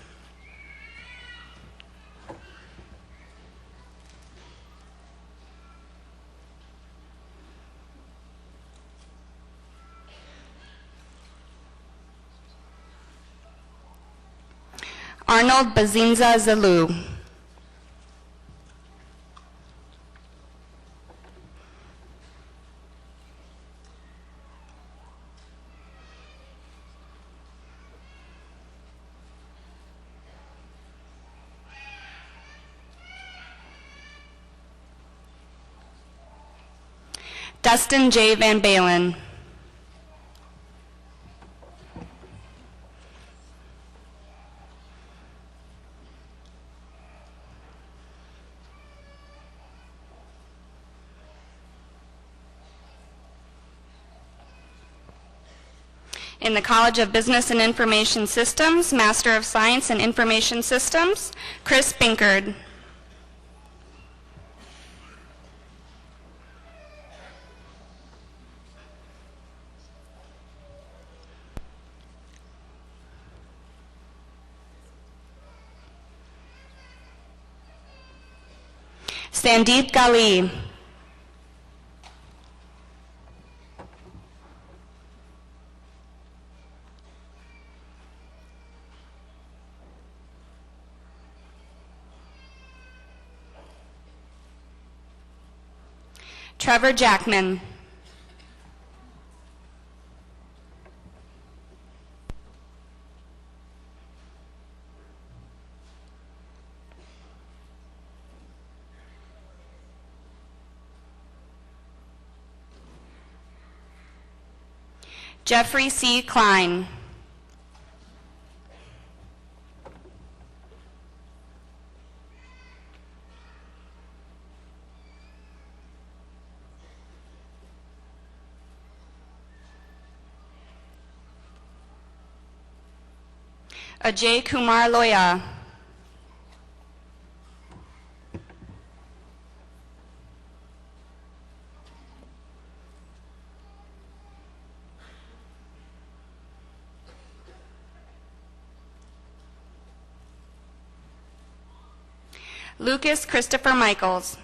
Arnold Bazinza Zalou. Dustin J. Van Balen. In the College of Business and Information Systems, Master of Science in Information Systems, Chris Binkard. Sandeep Gali. Trevor Jackman. Jeffrey C. Klein. Ajay Kumar Loya. Lucas Christopher Michaels.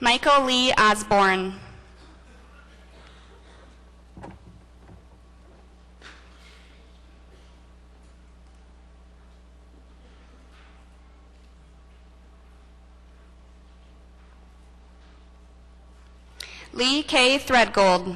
Michael Lee Osborne. Lee K. Threadgold.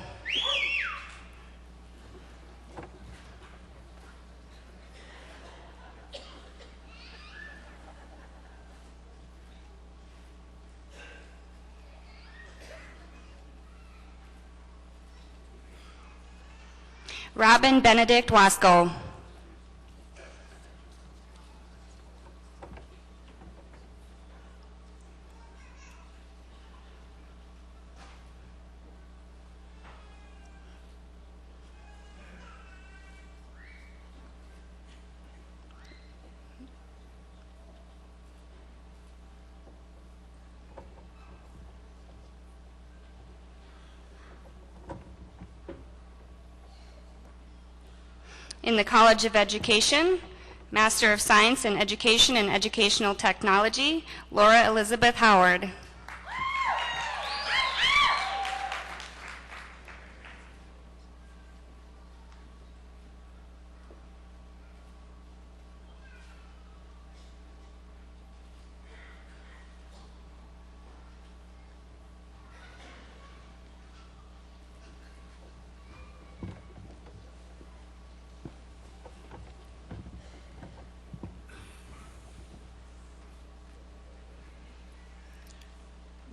Robin Benedict Wasco. In the College of Education, Master of Science in Education and Educational Technology, Laura Elizabeth Howard.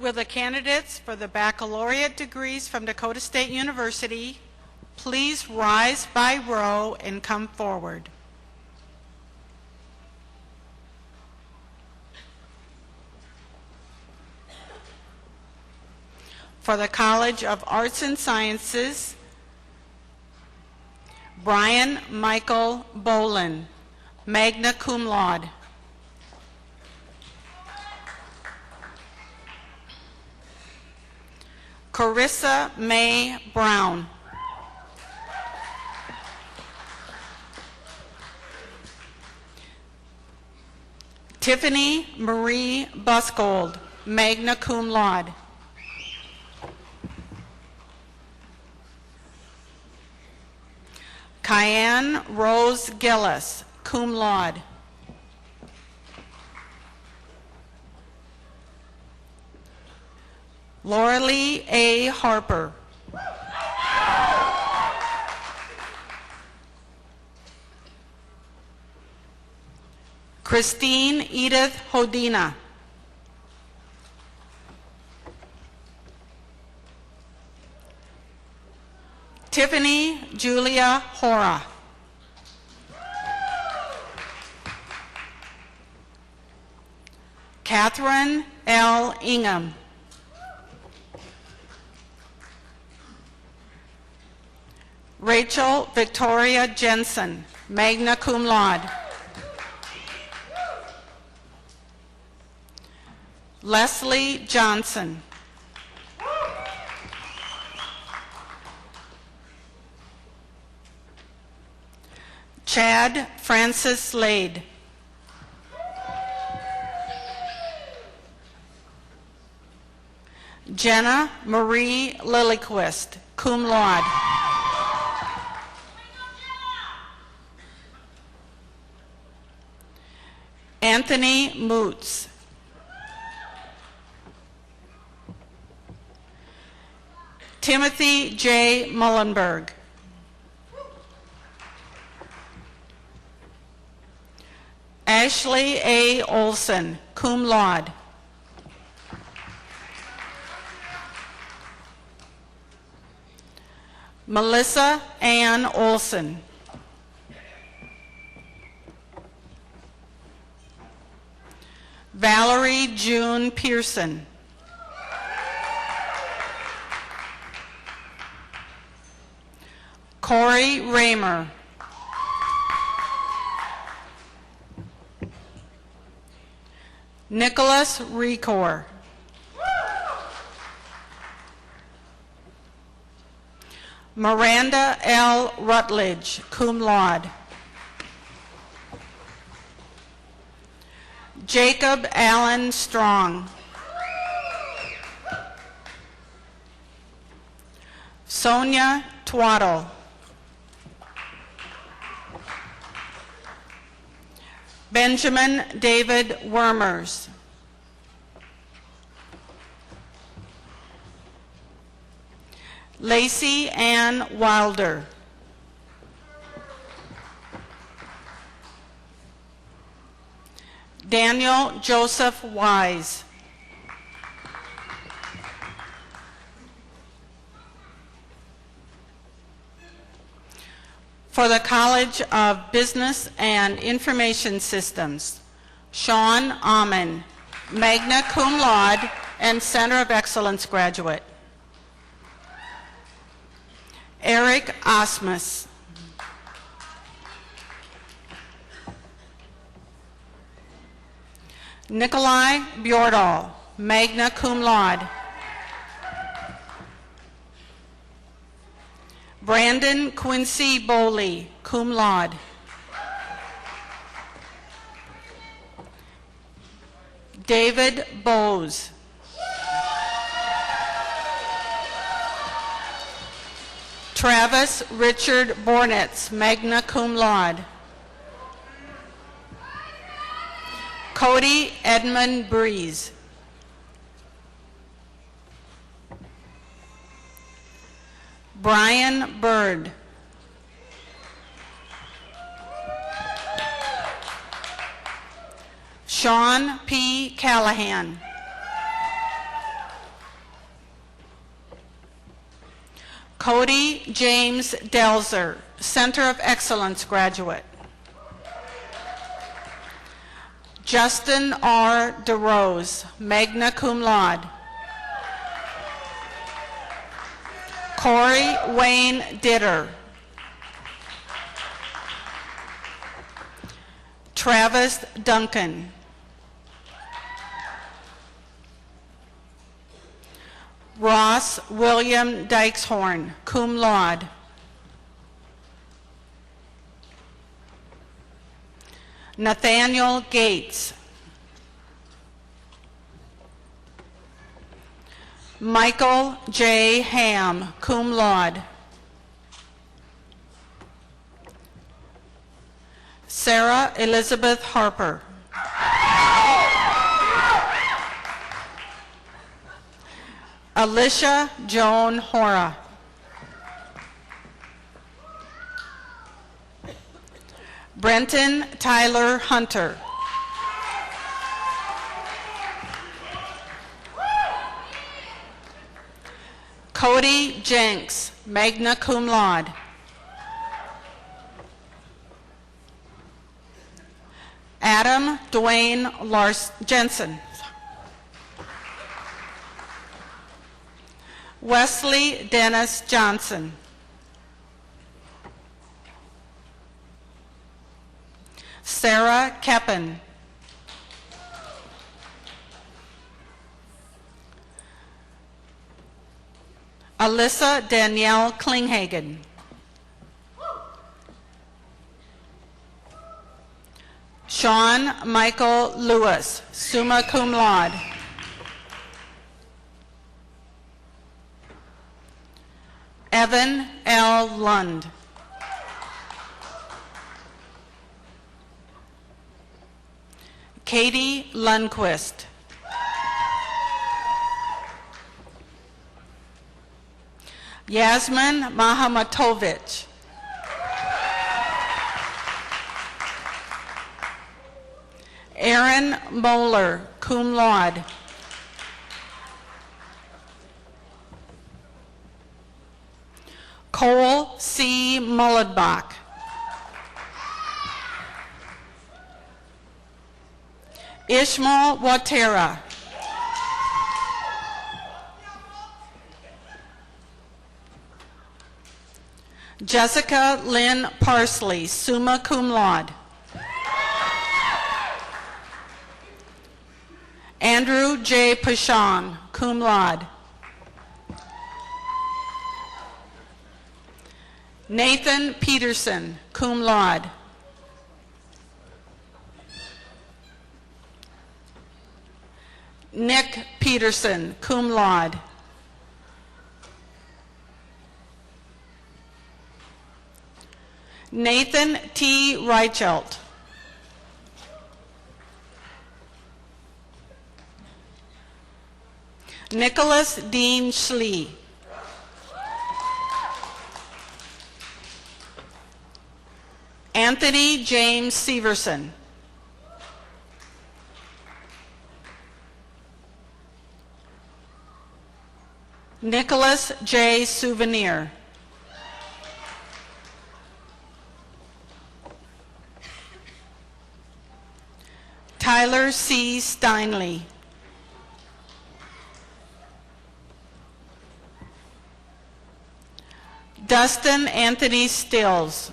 Will the candidates for the baccalaureate degrees from Dakota State University please rise by row and come forward? For the College of Arts and Sciences, Brian Michael Bolin, magna cum laude. Carissa Mae Brown. Tiffany Marie Buskold, magna cum laude. Kyan Rose Gillis, cum laude. Lauralee A. Harper. Christine Edith Hodina. Tiffany Julia Hora. Catherine L. Ingham. Rachel Victoria Jensen, magna cum laude. Leslie Johnson. Chad Francis Slade. Jenna Marie Lilliquist, cum laude. Anthony Moots. Timothy J. Mullenberg. Ashley A. Olson, cum laude. Melissa Ann Olson. Valerie June Pearson. Corey Raymer. Nicholas Recor. Miranda L. Rutledge, cum laude. Jacob Allen Strong. Sonia Twaddle. Benjamin David Wormers. Lacey Ann Wilder. Daniel Joseph Wise. For the College of Business and Information Systems, Sean Amen, magna cum laude and Center of Excellence graduate. Eric Osmus. Nikolai Bjordal, magna cum laude. Brandon Quincy Bowley, cum laude. David Bowes. Travis Richard Bornitz, magna cum laude. Cody Edmund Breeze. Brian Bird. Sean P. Callahan. Cody James Delzer, Center of Excellence graduate. Justin R. DeRose, magna cum laude. Corey Wayne Ditter. Travis Duncan. Ross William Dykeshorn, cum laude. Nathaniel Gates. Michael J. Ham, cum laude. Sarah Elizabeth Harper. Alicia Joan Hora. Brenton Tyler Hunter. Cody Jenks, magna cum laude. Adam Dwayne Jensen. Wesley Dennis Johnson. Sarah Keppen. Alyssa Danielle Klinghagen. Sean Michael Lewis, summa cum laude. Evan L. Lund. Katie Lundquist. Yasmin Mahamatovich. Aaron Moeller, cum laude. Cole C. Mullenbach. Ishmael Watera. Jessica Lynn Parsley, summa cum laude. Andrew J. Pashon, cum laude. Nathan Peterson, cum laude. Nick Peterson, cum laude. Nathan T. Reichelt. Nicholas Dean Schlee. Anthony James Severson. Nicholas J. Souvenir. Tyler C. Steinley. Dustin Anthony Stills.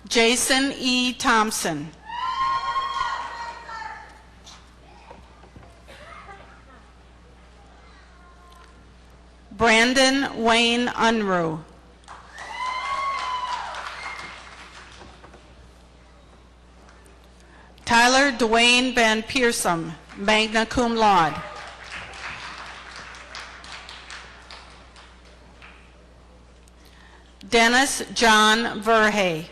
Jason E. Thompson. Brandon Wayne Unruh. Tyler Dwayne Van Pearsum, magna cum laude. Dennis John Verhey.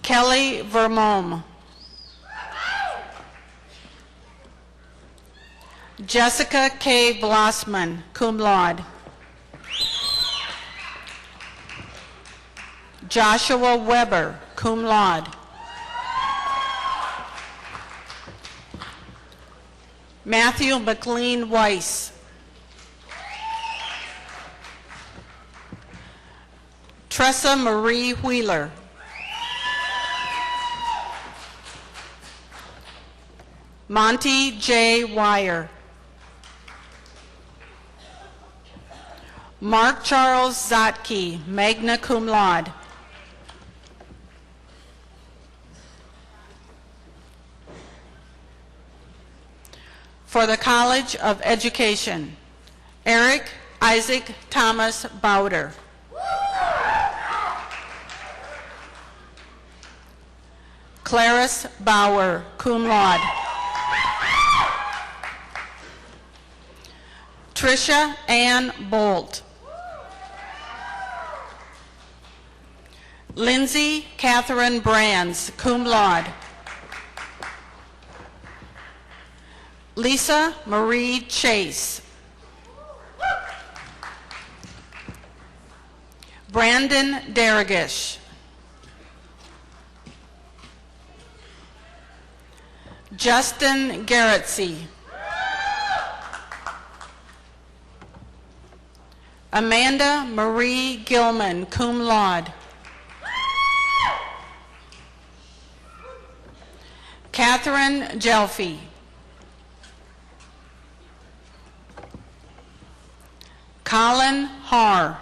Kelly Vermome. Jessica K. Blossman, cum laude. Joshua Weber, cum laude. Matthew McLean Weiss. Tressa Marie Wheeler. Monty J. Wire. Mark Charles Zotke, magna cum laude. For the College of Education, Eric Isaac Thomas Bowder. Clarice Bauer, cum laude. Tricia Ann Bolt. Lindsay Catherine Brands, cum laude. Lisa Marie Chase. Brandon Daragish. Justin Garrettsy. Amanda Marie Gilman, cum laude. Catherine Jelfie. Colin Haar.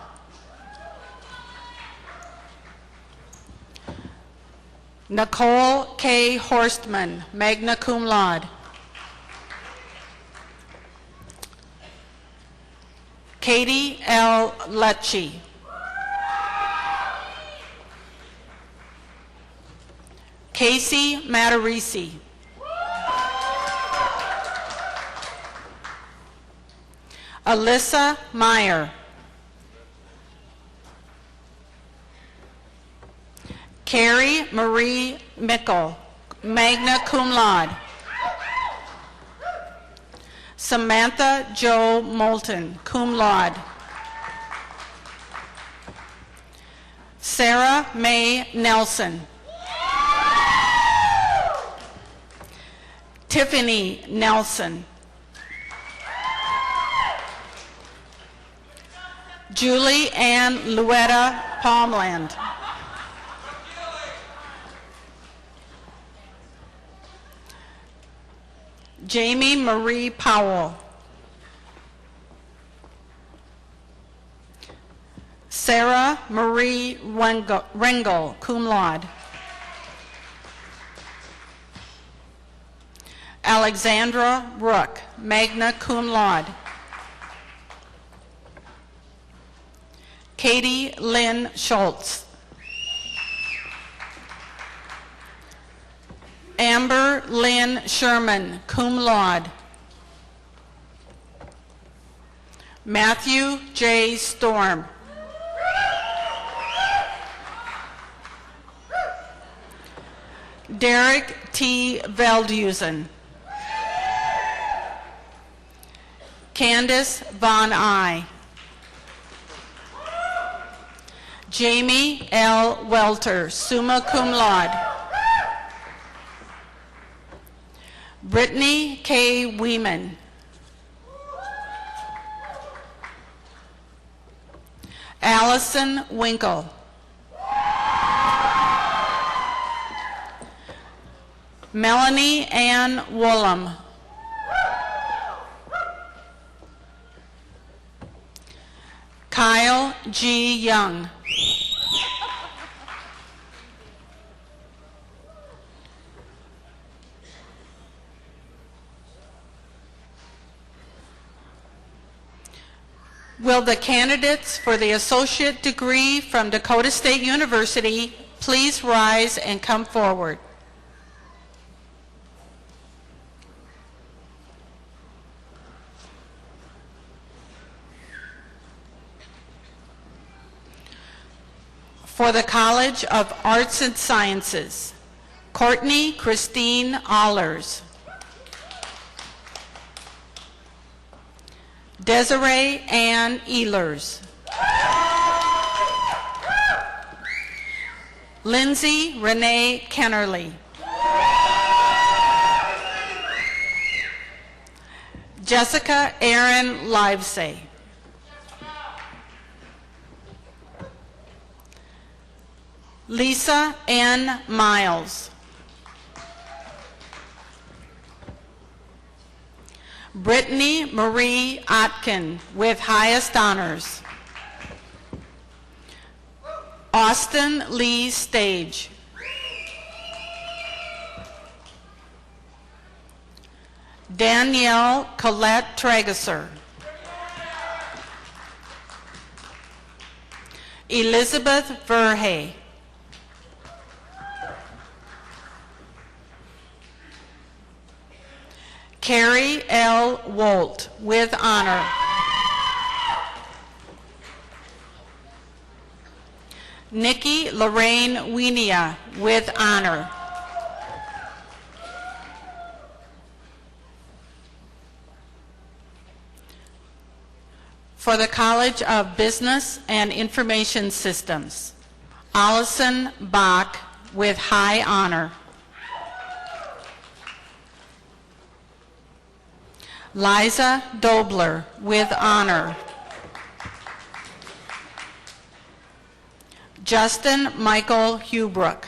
Nicole K. Horstman, magna cum laude. Katie L. Lecce. Casey Matarisi. Alyssa Meyer. Carrie Marie Mickle, magna cum laude. Samantha Jo Moulton, cum laude. Sarah Mae Nelson. Tiffany Nelson. Julie Ann Luetta Palmland. Jamie Marie Powell. Sarah Marie Rengel, cum laude. Alexandra Rook, magna cum laude. Katie Lynn Schultz. Amber Lynn Sherman, cum laude. Matthew J. Storm. Derek T. Veldhusen. Candace Von I. Jamie L. Welter, summa cum laude. Brittany K. Weeman. Allison Winkle. Melanie Ann Woolham. Kyle G. Young. Will the candidates for the associate degree from Dakota State University please rise and come forward? For the College of Arts and Sciences, Courtney Christine Allers. Desiree Ann Ehlers. Lindsay Renee Kennerly. Jessica Erin Livesay. Lisa N. Miles. Brittany Marie Otkin with highest honors. Austin Lee Stage. Danielle Colette Trageser. Elizabeth Verhey. Carrie L. Wolt, with honor. Nikki Lorraine Wienia, with honor. For the College of Business and Information Systems, Allison Bach, with high honor. Liza Dobler, with honor. Justin Michael Hubrook.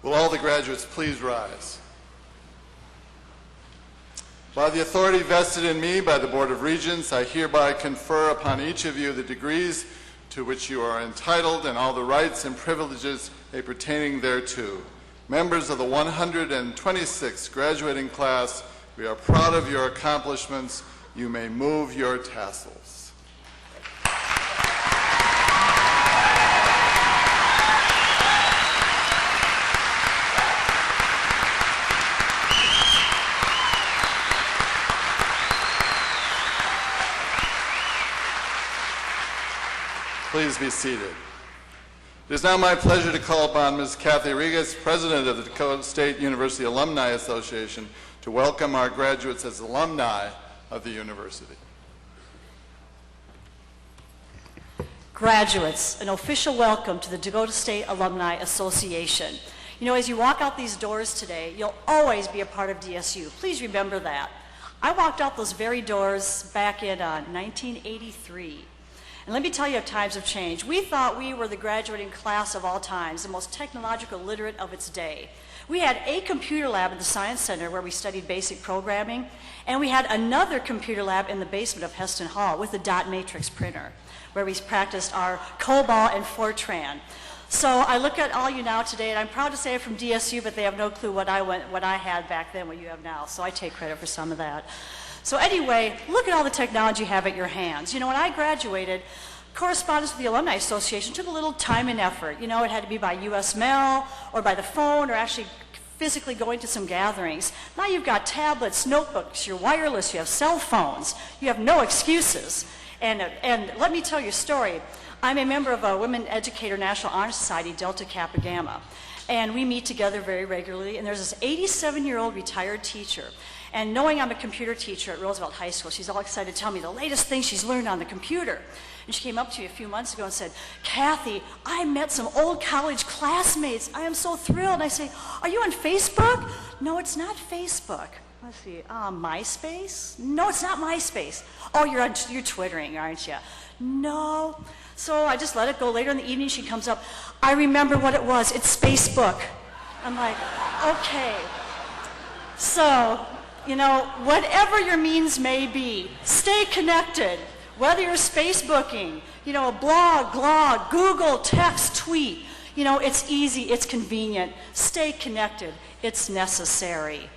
Will all the graduates please rise? By the authority vested in me by the Board of Regents, I hereby confer upon each of you the degrees to which you are entitled and all the rights and privileges pertaining thereto. Members of the 126th graduating class, we are proud of your accomplishments. You may move your tassels. Please be seated. It is now my pleasure to call upon Ms. Kathy Regas, President of the Dakota State University Alumni Association, to welcome our graduates as alumni of the university. Graduates, an official welcome to the Dakota State Alumni Association. You know, as you walk out these doors today, you'll always be a part of DSU. Please remember that. I walked out those very doors back in 1983. And let me tell you how times have changed. We thought we were the graduating class of all times, the most technological literate of its day. We had a computer lab at the Science Center where we studied basic programming, and we had another computer lab in the basement of Heston Hall with a dot matrix printer, where we practiced our COBOL and Fortran. So I look at all you now today, and I'm proud to say I'm from DSU, but they have no clue what I had back then, what you have now. So I take credit for some of that. So anyway, look at all the technology you have at your hands. You know, when I graduated, correspondence with the Alumni Association took a little time and effort. You know, it had to be by U.S. mail or by the phone or actually physically going to some gatherings. Now you've got tablets, notebooks, you're wireless, you have cell phones. You have no excuses. And let me tell you a story. I'm a member of a Women Educator National Honor Society, Delta Kappa Gamma. And we meet together very regularly. And there's this 87-year-old retired teacher. And knowing I'm a computer teacher at Roosevelt High School, she's all excited to tell me the latest thing she's learned on the computer. And she came up to me a few months ago and said, Kathy, I met some old college classmates. I am so thrilled. And I say, are you on Facebook? No, it's not Facebook. Let's see, MySpace? No, it's not MySpace. Oh, you're Twittering, aren't you? No. So I just let it go. Later in the evening, she comes up. I remember what it was. It's Facebook. I'm like, okay. So, you know, whatever your means may be, stay connected. Whether you're Facebooking, you know, a blog, Google, text, tweet, you know, it's easy, it's convenient. Stay connected. It's necessary.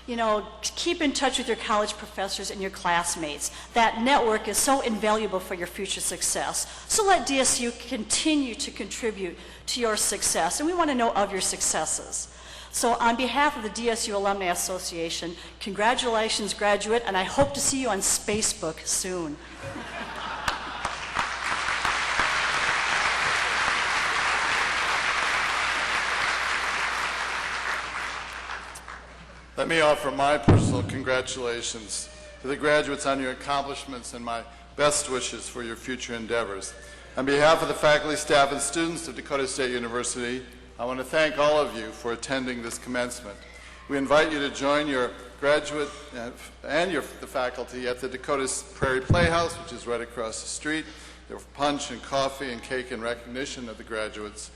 You know, keep in touch with your college professors and your classmates. That network is so invaluable for your future success. So let DSU continue to contribute to your success, and we want to know of your successes. So on behalf of the DSU Alumni Association, congratulations, graduate, and I hope to see you on Facebook soon. Let me offer my personal congratulations to the graduates on your accomplishments and my best wishes for your future endeavors. On behalf of the faculty, staff, and students of Dakota State University, I want to thank all of you for attending this commencement. We invite you to join your graduate and the faculty at the Dakota Prairie Playhouse, which is right across the street. There's punch and coffee and cake in recognition of the graduates.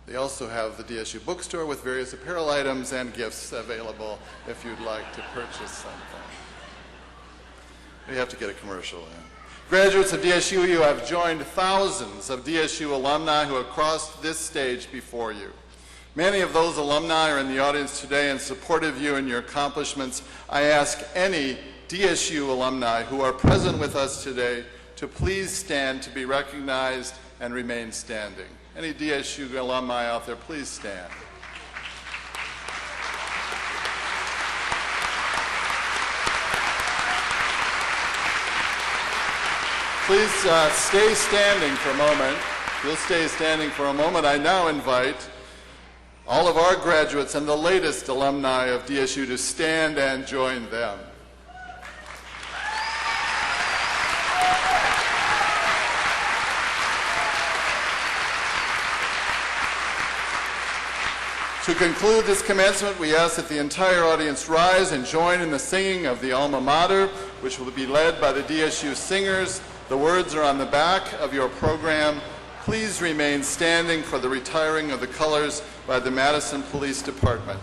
They also have the DSU bookstore with various apparel items and gifts available if you'd like to purchase something. We have to get a commercial in. Graduates of DSU, you have joined thousands of DSU alumni who have crossed this stage before you. Many of those alumni are in the audience today in support of you and your accomplishments. I ask any DSU alumni who are present with us today to please stand to be recognized and remain standing. Any DSU alumni out there, please stand. Please stay standing for a moment. You'll stay standing for a moment. I now invite all of our graduates and the latest alumni of DSU to stand and join them. To conclude this commencement, we ask that the entire audience rise and join in the singing of the Alma Mater, which will be led by the DSU singers. The words are on the back of your program. Please remain standing for the retiring of the colors by the Madison Police Department.